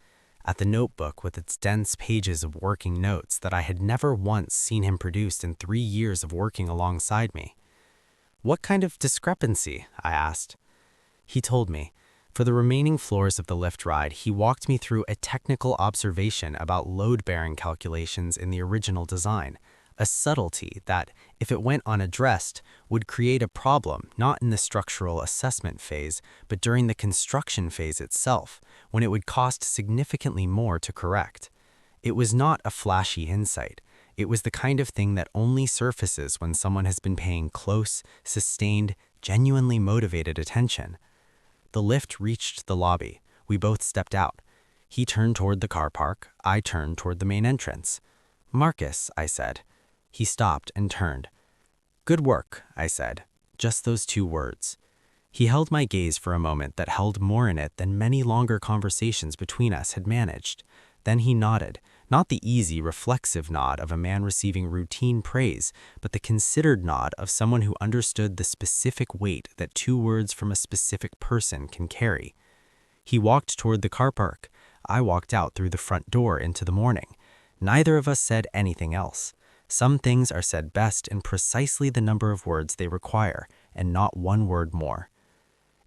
at the notebook with its dense pages of working notes that I had never once seen him produce in 3 years of working alongside me. "What kind of discrepancy?" I asked. He told me. For the remaining floors of the lift ride, he walked me through a technical observation about load-bearing calculations in the original design, a subtlety that, if it went unaddressed, would create a problem not in the structural assessment phase, but during the construction phase itself, when it would cost significantly more to correct. It was not a flashy insight. It was the kind of thing that only surfaces when someone has been paying close, sustained, genuinely motivated attention. The lift reached the lobby. We both stepped out. He turned toward the car park. I turned toward the main entrance. "Marcus," I said. He stopped and turned. "Good work," I said. Just those 2 words. He held my gaze for a moment that held more in it than many longer conversations between us had managed. Then he nodded, not the easy, reflexive nod of a man receiving routine praise, but the considered nod of someone who understood the specific weight that 2 words from a specific person can carry. He walked toward the car park. I walked out through the front door into the morning. Neither of us said anything else. Some things are said best in precisely the number of words they require, and not 1 word more.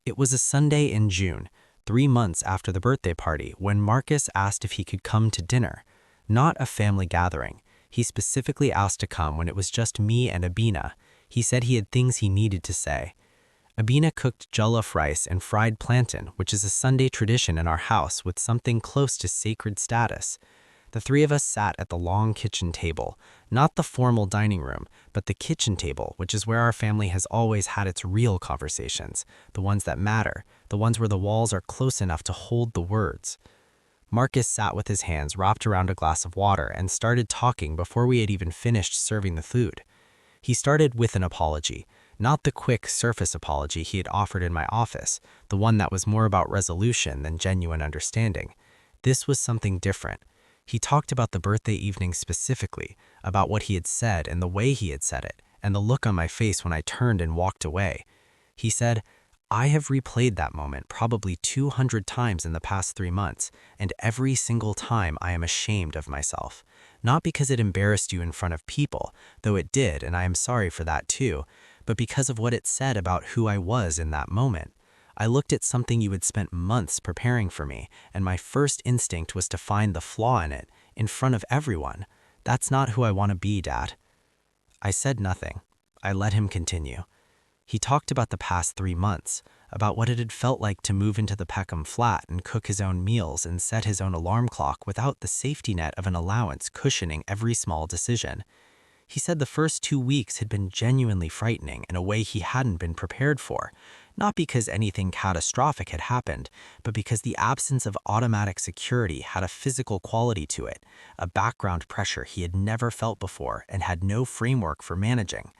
It was a Sunday in June, 3 months after the birthday party, when Marcus asked if he could come to dinner. Not a family gathering. He specifically asked to come when it was just me and Abina. He said he had things he needed to say. Abina cooked jollof rice and fried plantain, which is a Sunday tradition in our house with something close to sacred status. The 3 of us sat at the long kitchen table, not the formal dining room, but the kitchen table, which is where our family has always had its real conversations, the ones that matter, the ones where the walls are close enough to hold the words. Marcus sat with his hands wrapped around a glass of water and started talking before we had even finished serving the food. He started with an apology, not the quick surface apology he had offered in my office, the one that was more about resolution than genuine understanding. This was something different. He talked about the birthday evening specifically, about what he had said and the way he had said it, and the look on my face when I turned and walked away. He said, "I have replayed that moment probably 200 times in the past 3 months, and every single time I am ashamed of myself. Not because it embarrassed you in front of people, though it did, and I am sorry for that too, but because of what it said about who I was in that moment. I looked at something you had spent months preparing for me, and my first instinct was to find the flaw in it, in front of everyone. That's not who I want to be, Dad." I said nothing. I let him continue. He talked about the past 3 months, about what it had felt like to move into the Peckham flat and cook his own meals and set his own alarm clock without the safety net of an allowance cushioning every small decision. He said the first 2 weeks had been genuinely frightening in a way he hadn't been prepared for, not because anything catastrophic had happened, but because the absence of automatic security had a physical quality to it, a background pressure he had never felt before and had no framework for managing.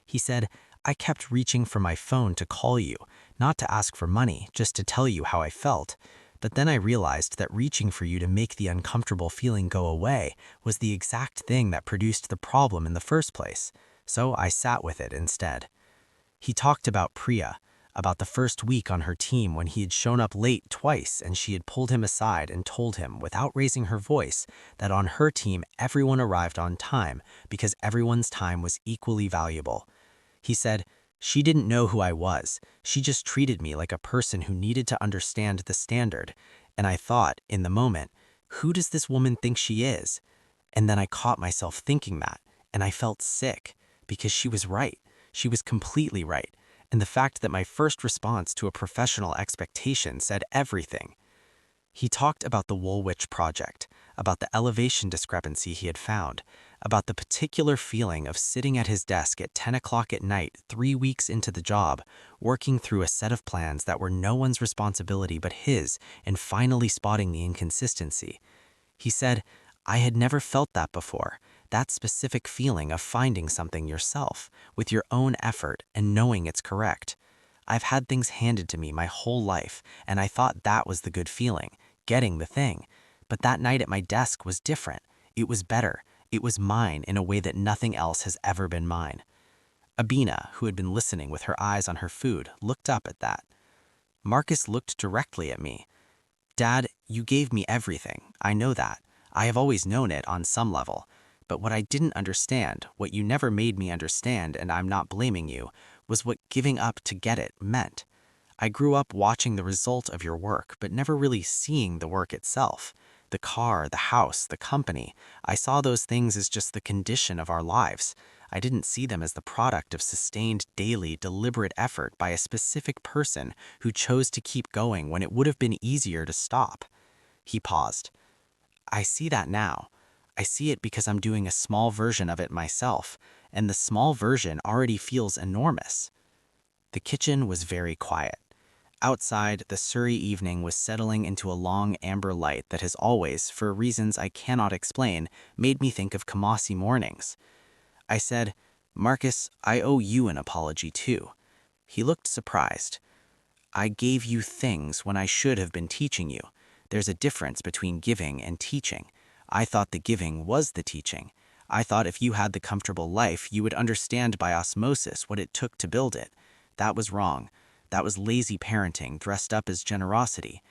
He said, "I kept reaching for my phone to call you, not to ask for money, just to tell you how I felt. But then I realized that reaching for you to make the uncomfortable feeling go away was the exact thing that produced the problem in the first place. So I sat with it instead." He talked about Priya, about the first week on her team when he had shown up late twice and she had pulled him aside and told him, without raising her voice, that on her team everyone arrived on time because everyone's time was equally valuable. He said, "She didn't know who I was. She just treated me like a person who needed to understand the standard. And I thought, in the moment, who does this woman think she is? And then I caught myself thinking that, and I felt sick, because she was right. She was completely right. And the fact that my first response to a professional expectation said everything." He talked about the Woolwich project, about the elevation discrepancy he had found, about the particular feeling of sitting at his desk at 10 o'clock at night, 3 weeks into the job, working through a set of plans that were no one's responsibility but his, and finally spotting the inconsistency. He said, I had never felt that before, that specific feeling of finding something yourself, with your own effort and knowing it's correct. I've had things handed to me my whole life, and I thought that was the good feeling, getting the thing. But that night at my desk was different. It was better. It was mine in a way that nothing else has ever been mine. Abina, who had been listening with her eyes on her food, looked up at that. Marcus looked directly at me. Dad, you gave me everything. I know that. I have always known it on some level. But what I didn't understand, what you never made me understand, and I'm not blaming you, was what giving up to get it meant. I grew up watching the result of your work, but never really seeing the work itself. The car, the house, the company. I saw those things as just the condition of our lives. I didn't see them as the product of sustained, daily, deliberate effort by a specific person who chose to keep going when it would have been easier to stop. He paused. I see that now. I see it because I'm doing a small version of it myself, and the small version already feels enormous. The kitchen was very quiet. Outside, the Surrey evening was settling into a long amber light that has always, for reasons I cannot explain, made me think of Kumasi mornings. I said, Marcus, I owe you an apology too. He looked surprised. I gave you things when I should have been teaching you. There's a difference between giving and teaching. I thought the giving was the teaching. I thought if you had the comfortable life, you would understand by osmosis what it took to build it. That was wrong. That was lazy parenting dressed up as generosity.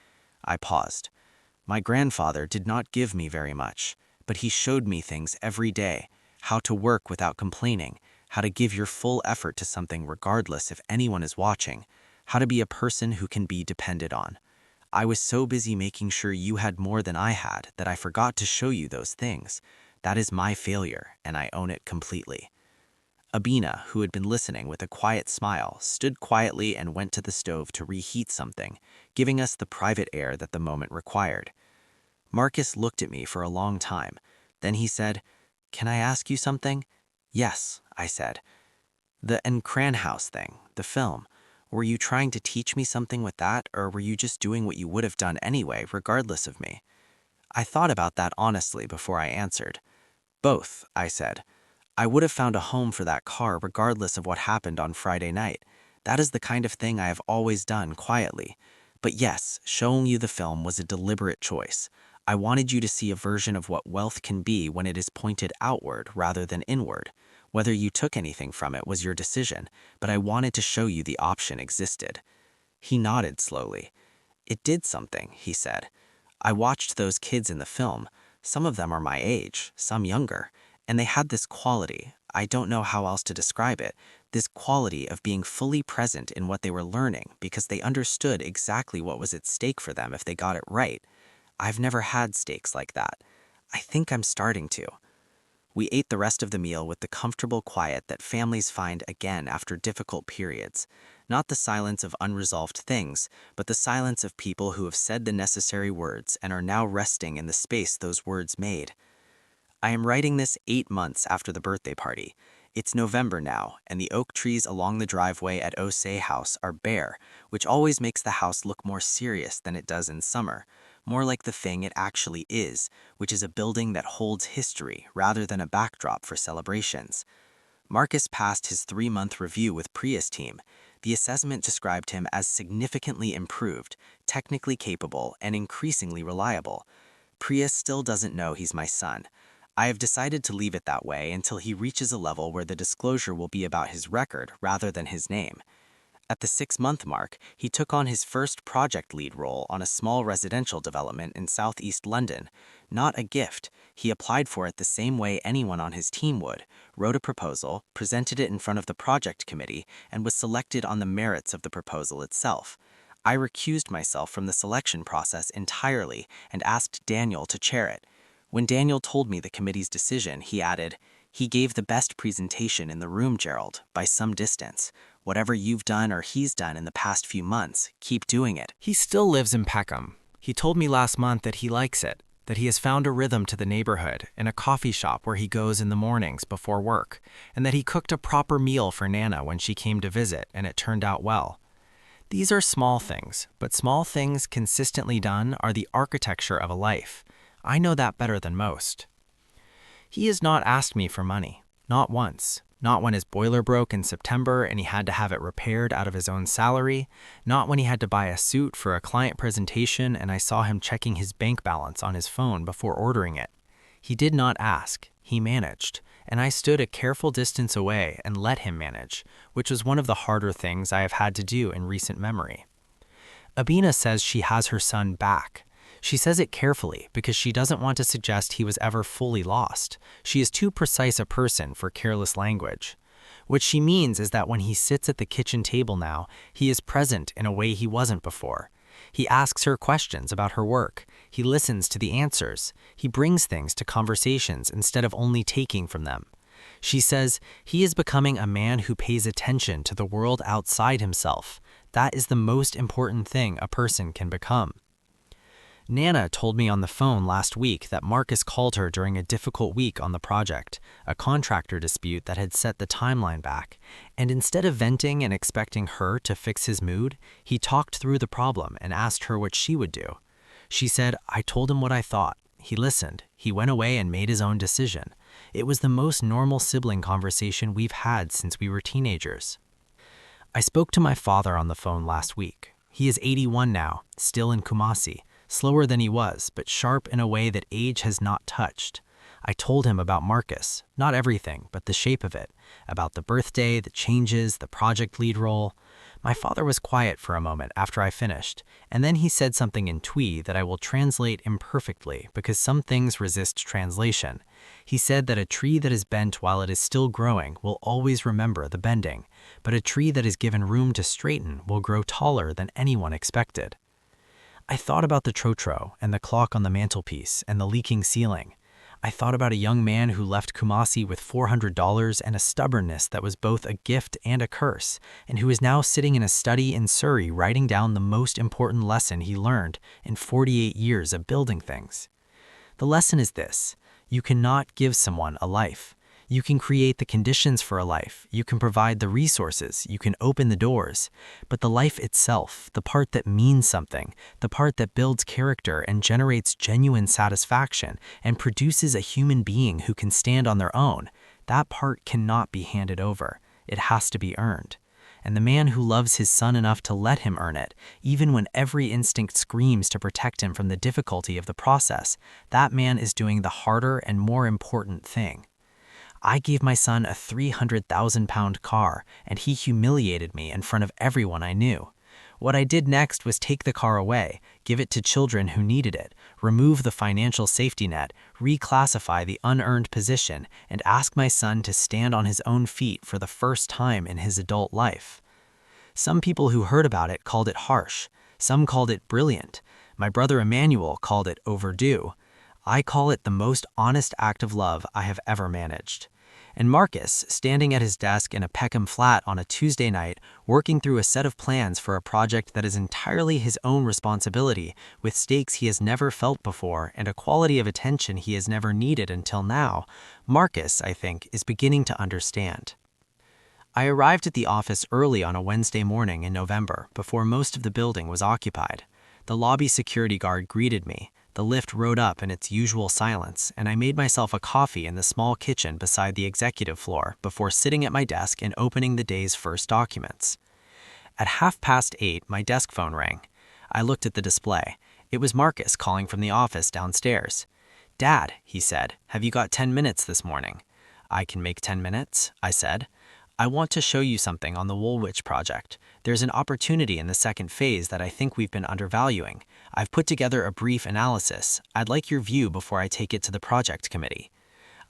I paused. My grandfather did not give me very much, but he showed me things every day, how to work without complaining, how to give your full effort to something regardless if anyone is watching, how to be a person who can be depended on. I was so busy making sure you had more than I had that I forgot to show you those things. That is my failure, and I own it completely. Abina, who had been listening with a quiet smile, stood quietly and went to the stove to reheat something, giving us the private air that the moment required. Marcus looked at me for a long time. Then he said, Can I ask you something? Yes, I said. The Encran House thing, the film. Were you trying to teach me something with that, or were you just doing what you would have done anyway, regardless of me? I thought about that honestly before I answered. Both, I said. I would have found a home for that car regardless of what happened on Friday night. That is the kind of thing I have always done quietly. But yes, showing you the film was a deliberate choice. I wanted you to see a version of what wealth can be when it is pointed outward rather than inward. Whether you took anything from it was your decision, but I wanted to show you the option existed. He nodded slowly. It did something, he said. I watched those kids in the film. Some of them are my age, some younger. And they had this quality, I don't know how else to describe it, this quality of being fully present in what they were learning because they understood exactly what was at stake for them if they got it right. I've never had stakes like that. I think I'm starting to. We ate the rest of the meal with the comfortable quiet that families find again after difficult periods. Not the silence of unresolved things, but the silence of people who have said the necessary words and are now resting in the space those words made. I am writing this 8 months after the birthday party. It's November now, and the oak trees along the driveway at Osei House are bare, which always makes the house look more serious than it does in summer, more like the thing it actually is, which is a building that holds history rather than a backdrop for celebrations. Marcus passed his 3-month review with Priya's team. The assessment described him as significantly improved, technically capable, and increasingly reliable. Priya still doesn't know he's my son. I have decided to leave it that way until he reaches a level where the disclosure will be about his record rather than his name. At the 6-month mark, he took on his first project lead role on a small residential development in southeast London. Not a gift. He applied for it the same way anyone on his team would, wrote a proposal, presented it in front of the project committee, and was selected on the merits of the proposal itself. I recused myself from the selection process entirely and asked Daniel to chair it. When Daniel told me the committee's decision, he added, He gave the best presentation in the room, Gerald, by some distance. Whatever you've done or he's done in the past few months, keep doing it. He still lives in Peckham. He told me last month that he likes it. that he has found a rhythm to the neighborhood in a coffee shop where he goes in the mornings before work, and that he cooked a proper meal for Nana when she came to visit and it turned out well. These are small things, but small things consistently done are the architecture of a life. I know that better than most. He has not asked me for money, not once. Not when his boiler broke in September and he had to have it repaired out of his own salary, not when he had to buy a suit for a client presentation and I saw him checking his bank balance on his phone before ordering it. He did not ask, he managed, and I stood a careful distance away and let him manage, which was one of the harder things I have had to do in recent memory. Abina says she has her son back. She says it carefully because she doesn't want to suggest he was ever fully lost. She is too precise a person for careless language. What she means is that when he sits at the kitchen table now, he is present in a way he wasn't before. He asks her questions about her work. He listens to the answers. He brings things to conversations instead of only taking from them. She says he is becoming a man who pays attention to the world outside himself. That is the most important thing a person can become. Nana told me on the phone last week that Marcus called her during a difficult week on the project, a contractor dispute that had set the timeline back, and instead of venting and expecting her to fix his mood, he talked through the problem and asked her what she would do. She said, "I told him what I thought. He listened. He went away and made his own decision. It was the most normal sibling conversation we've had since we were teenagers." I spoke to my father on the phone last week. He is 81 now, still in Kumasi. Slower than he was, but sharp in a way that age has not touched. I told him about Marcus, not everything, but the shape of it, about the birthday, the changes, the project lead role. My father was quiet for a moment after I finished, and then he said something in Twi that I will translate imperfectly because some things resist translation. He said that a tree that is bent while it is still growing will always remember the bending, but a tree that is given room to straighten will grow taller than anyone expected. I thought about the trotro and the clock on the mantelpiece and the leaking ceiling. I thought about a young man who left Kumasi with $400 and a stubbornness that was both a gift and a curse, and who is now sitting in a study in Surrey writing down the most important lesson he learned in 48 years of building things. The lesson is this: you cannot give someone a life. You can create the conditions for a life, you can provide the resources, you can open the doors, but the life itself, the part that means something, the part that builds character and generates genuine satisfaction and produces a human being who can stand on their own, that part cannot be handed over. It has to be earned. And the man who loves his son enough to let him earn it, even when every instinct screams to protect him from the difficulty of the process, that man is doing the harder and more important thing. I gave my son a 300,000-pound car, and he humiliated me in front of everyone I knew. What I did next was take the car away, give it to children who needed it, remove the financial safety net, reclassify the unearned position, and ask my son to stand on his own feet for the first time in his adult life. Some people who heard about it called it harsh. Some called it brilliant. My brother Emmanuel called it overdue. I call it the most honest act of love I have ever managed. And Marcus, standing at his desk in a Peckham flat on a Tuesday night, working through a set of plans for a project that is entirely his own responsibility, with stakes he has never felt before and a quality of attention he has never needed until now, Marcus, I think, is beginning to understand. I arrived at the office early on a Wednesday morning in November, before most of the building was occupied. The lobby security guard greeted me. The lift rode up in its usual silence, and I made myself a coffee in the small kitchen beside the executive floor before sitting at my desk and opening the day's first documents. At 8:30, my desk phone rang. I looked at the display. It was Marcus calling from the office downstairs. "Dad," he said, "have you got 10 minutes this morning?" "I can make 10 minutes," I said. "I want to show you something on the Woolwich project. There's an opportunity in the second phase that I think we've been undervaluing. I've put together a brief analysis. I'd like your view before I take it to the project committee."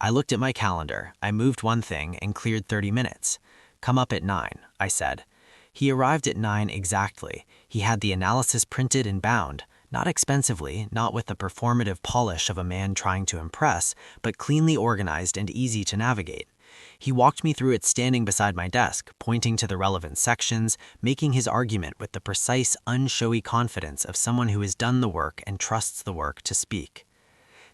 I looked at my calendar. I moved one thing and cleared 30 minutes. "Come up at 9, I said. He arrived at 9 exactly. He had the analysis printed and bound, not expensively, not with the performative polish of a man trying to impress, but cleanly organized and easy to navigate. He walked me through it standing beside my desk, pointing to the relevant sections, making his argument with the precise, unshowy confidence of someone who has done the work and trusts the work to speak.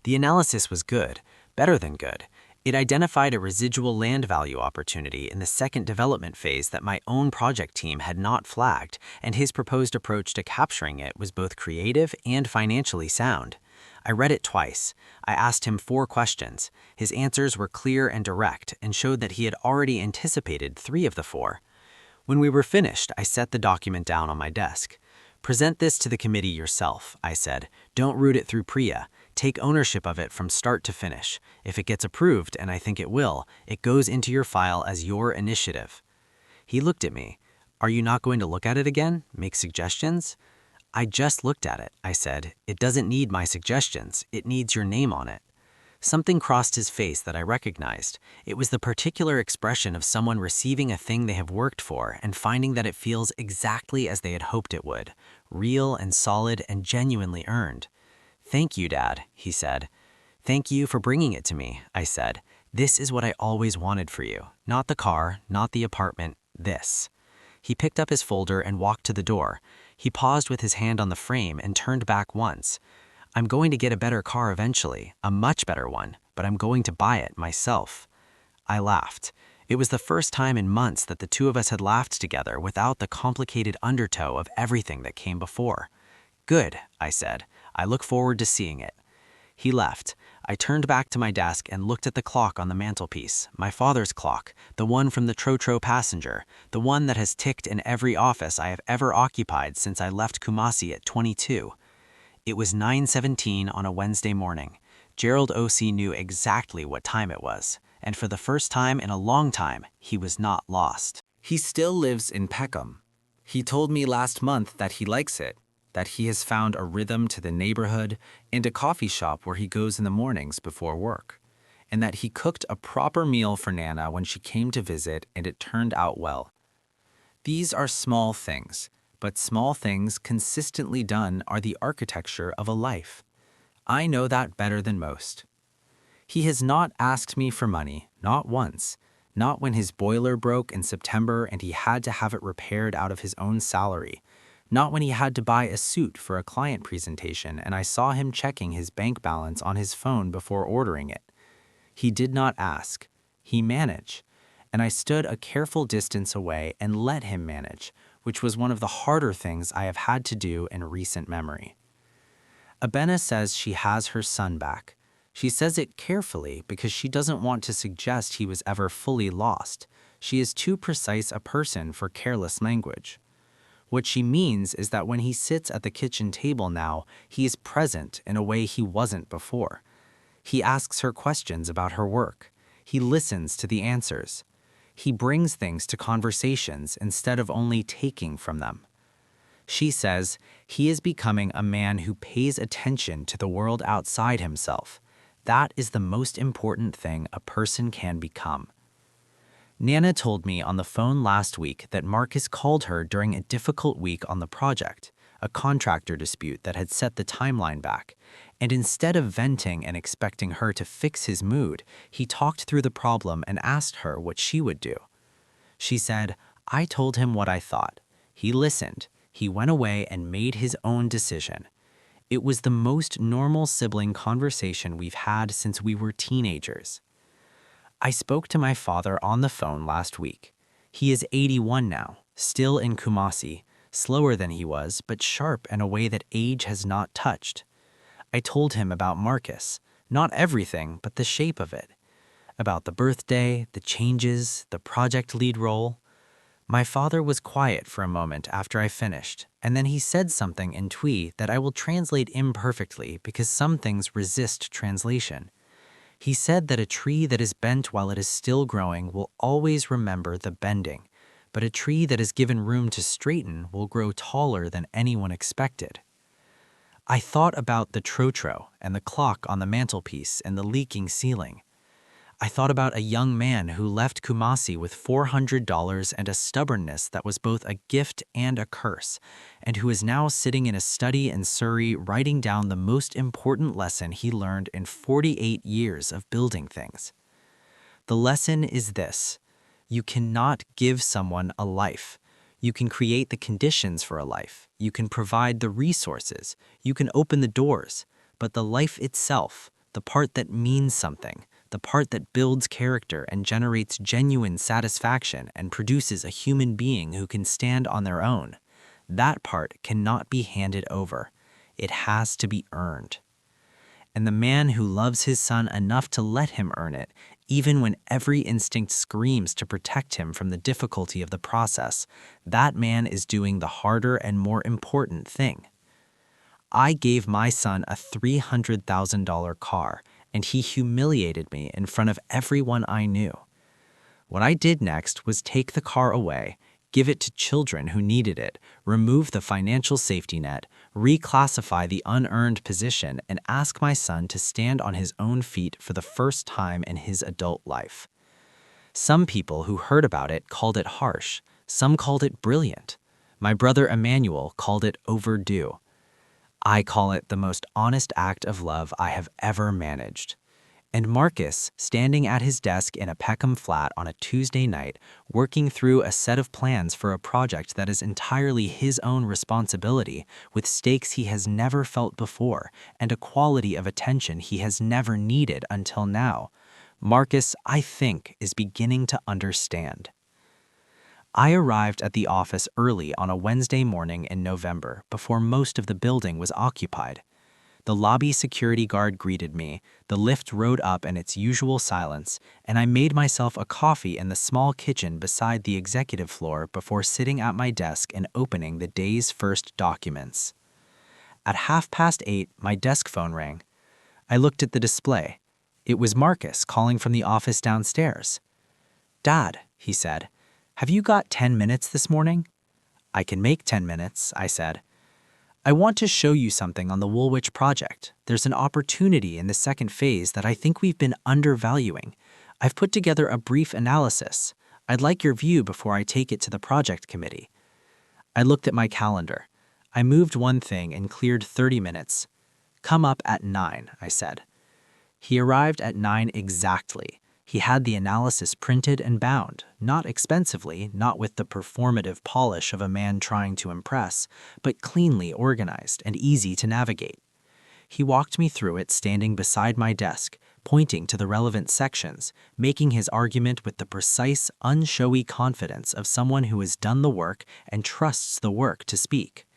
The analysis was good, better than good. It identified a residual land value opportunity in the second development phase that my own project team had not flagged, and his proposed approach to capturing it was both creative and financially sound. I read it twice. I asked him 4 questions. His answers were clear and direct and showed that he had already anticipated 3 of the 4. When we were finished, I set the document down on my desk. "Present this to the committee yourself," I said. "Don't route it through Priya. Take ownership of it from start to finish. If it gets approved, and I think it will, it goes into your file as your initiative." He looked at me. "Are you not going to look at it again? Make suggestions?" "I just looked at it," I said. "It doesn't need my suggestions. It needs your name on it." Something crossed his face that I recognized. It was the particular expression of someone receiving a thing they have worked for and finding that it feels exactly as they had hoped it would, real and solid and genuinely earned. "Thank you, Dad," he said. "Thank you for bringing it to me," I said. "This is what I always wanted for you. Not the car, not the apartment, this." He picked up his folder and walked to the door. He paused with his hand on the frame and turned back once. "I'm going to get a better car eventually, a much better one, but I'm going to buy it myself." I laughed. It was the first time in months that the two of us had laughed together without the complicated undertow of everything that came before. "Good," I said. "I look forward to seeing it." He left. I turned back to my desk and looked at the clock on the mantelpiece, my father's clock, the one from the trotro passenger, the one that has ticked in every office I have ever occupied since I left Kumasi at 22. It was 9:17 on a Wednesday morning. Gerald O.C. knew exactly what time it was, and for the first time in a long time, he was not lost. He still lives in Peckham. He told me last month that he likes it, that he has found a rhythm to the neighborhood and a coffee shop where he goes in the mornings before work, and that he cooked a proper meal for Nana when she came to visit and it turned out well. These are small things, but small things consistently done are the architecture of a life. I know that better than most. He has not asked me for money, not once, not when his boiler broke in September and he had to have it repaired out of his own salary, not when he had to buy a suit for a client presentation and I saw him checking his bank balance on his phone before ordering it. He did not ask. He managed, and I stood a careful distance away and let him manage, which was one of the harder things I have had to do in recent memory. Abena says she has her son back. She says it carefully because she doesn't want to suggest he was ever fully lost. She is too precise a person for careless language. What she means is that when he sits at the kitchen table now, he is present in a way he wasn't before. He asks her questions about her work. He listens to the answers. He brings things to conversations instead of only taking from them. She says he is becoming a man who pays attention to the world outside himself. That is the most important thing a person can become. Nana told me on the phone last week that Marcus called her during a difficult week on the project, a contractor dispute that had set the timeline back, and instead of venting and expecting her to fix his mood, he talked through the problem and asked her what she would do. She said, "I told him what I thought. He listened. He went away and made his own decision. It was the most normal sibling conversation we've had since we were teenagers." I spoke to my father on the phone last week. He is 81 now, still in Kumasi, slower than he was, but sharp in a way that age has not touched. I told him about Marcus, not everything, but the shape of it. About the birthday, the changes, the project lead role. My father was quiet for a moment after I finished, and then he said something in Twi that I will translate imperfectly because some things resist translation. He said that a tree that is bent while it is still growing will always remember the bending, but a tree that is given room to straighten will grow taller than anyone expected. I thought about the trotro and the clock on the mantelpiece and the leaking ceiling. I thought about a young man who left Kumasi with $400 and a stubbornness that was both a gift and a curse, and who is now sitting in a study in Surrey writing down the most important lesson he learned in 48 years of building things. The lesson is this: you cannot give someone a life. You can create the conditions for a life. You can provide the resources. You can open the doors. But the life itself, the part that means something, the part that builds character and generates genuine satisfaction and produces a human being who can stand on their own. That part cannot be handed over. It has to be earned. And the man who loves his son enough to let him earn it, even when every instinct screams to protect him from the difficulty of the process, that man is doing the harder and more important thing. I gave my son a $300,000 car, and he humiliated me in front of everyone I knew. What I did next was take the car away, give it to children who needed it, remove the financial safety net, reclassify the unearned position, and ask my son to stand on his own feet for the first time in his adult life. Some people who heard about it called it harsh. Some called it brilliant. My brother Emmanuel called it overdue. I call it the most honest act of love I have ever managed. And Marcus, standing at his desk in a Peckham flat on a Tuesday night, working through a set of plans for a project that is entirely his own responsibility, with stakes he has never felt before, and a quality of attention he has never needed until now, Marcus, I think, is beginning to understand. I arrived at the office early on a Wednesday morning in November, before most of the building was occupied. The lobby security guard greeted me, the lift rode up in its usual silence, and I made myself a coffee in the small kitchen beside the executive floor before sitting at my desk and opening the day's first documents. At 8:30, my desk phone rang. I looked at the display. It was Marcus calling from the office downstairs. "Dad," he said, "have you got 10 minutes this morning?" "I can make 10 minutes," I said. "I want to show you something on the Woolwich project. There's an opportunity in the second phase that I think we've been undervaluing. I've put together a brief analysis. I'd like your view before I take it to the project committee." I looked at my calendar. I moved one thing and cleared 30 minutes. "Come up at 9, I said. He arrived at 9 exactly. He had the analysis printed and bound, not expensively, not with the performative polish of a man trying to impress, but cleanly organized and easy to navigate. He walked me through it standing beside my desk, pointing to the relevant sections, making his argument with the precise, unshowy confidence of someone who has done the work and trusts the work to speak.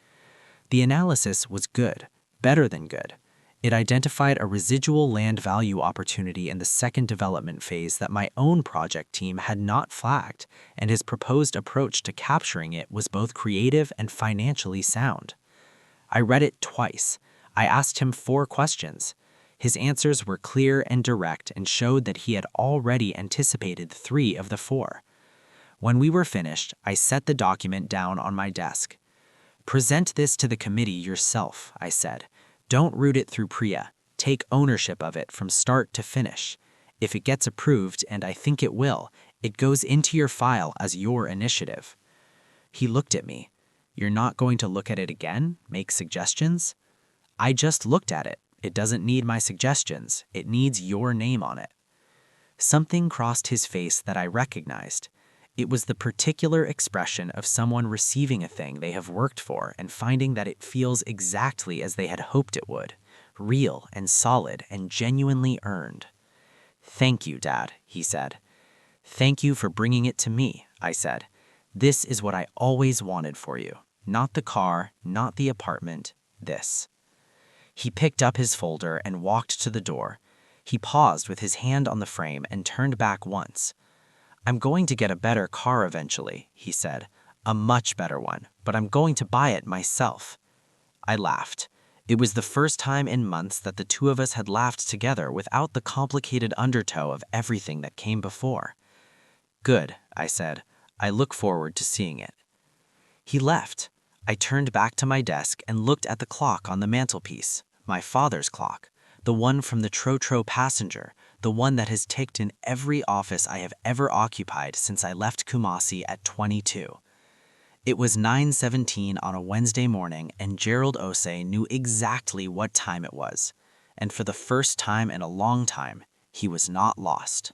The analysis was good, better than good. It identified a residual land value opportunity in the second development phase that my own project team had not flagged, and his proposed approach to capturing it was both creative and financially sound. I read it twice. I asked him 4 questions. His answers were clear and direct and showed that he had already anticipated 3 of the 4. When we were finished, I set the document down on my desk. "Present this to the committee yourself," I said. "Don't root it through Priya. Take ownership of it from start to finish. If it gets approved, and I think it will, it goes into your file as your initiative." He looked at me. "You're not going to look at it again? Make suggestions?" "I just looked at it. It doesn't need my suggestions. It needs your name on it." Something crossed his face that I recognized. It was the particular expression of someone receiving a thing they have worked for and finding that it feels exactly as they had hoped it would, real and solid and genuinely earned. "Thank you, Dad," he said. "Thank you for bringing it to me," I said. "This is what I always wanted for you. Not the car, not the apartment, this." He picked up his folder and walked to the door. He paused with his hand on the frame and turned back once. "I'm going to get a better car eventually," he said. "A much better one, but I'm going to buy it myself." I laughed. It was the first time in months that the two of us had laughed together without the complicated undertow of everything that came before. "Good," I said. "I look forward to seeing it." He left. I turned back to my desk and looked at the clock on the mantelpiece, my father's clock, the one from the trotro passenger, the one that has ticked in every office I have ever occupied since I left Kumasi at 22. It was 9:17 on a Wednesday morning, and Gerald Osei knew exactly what time it was. And for the first time in a long time, he was not lost.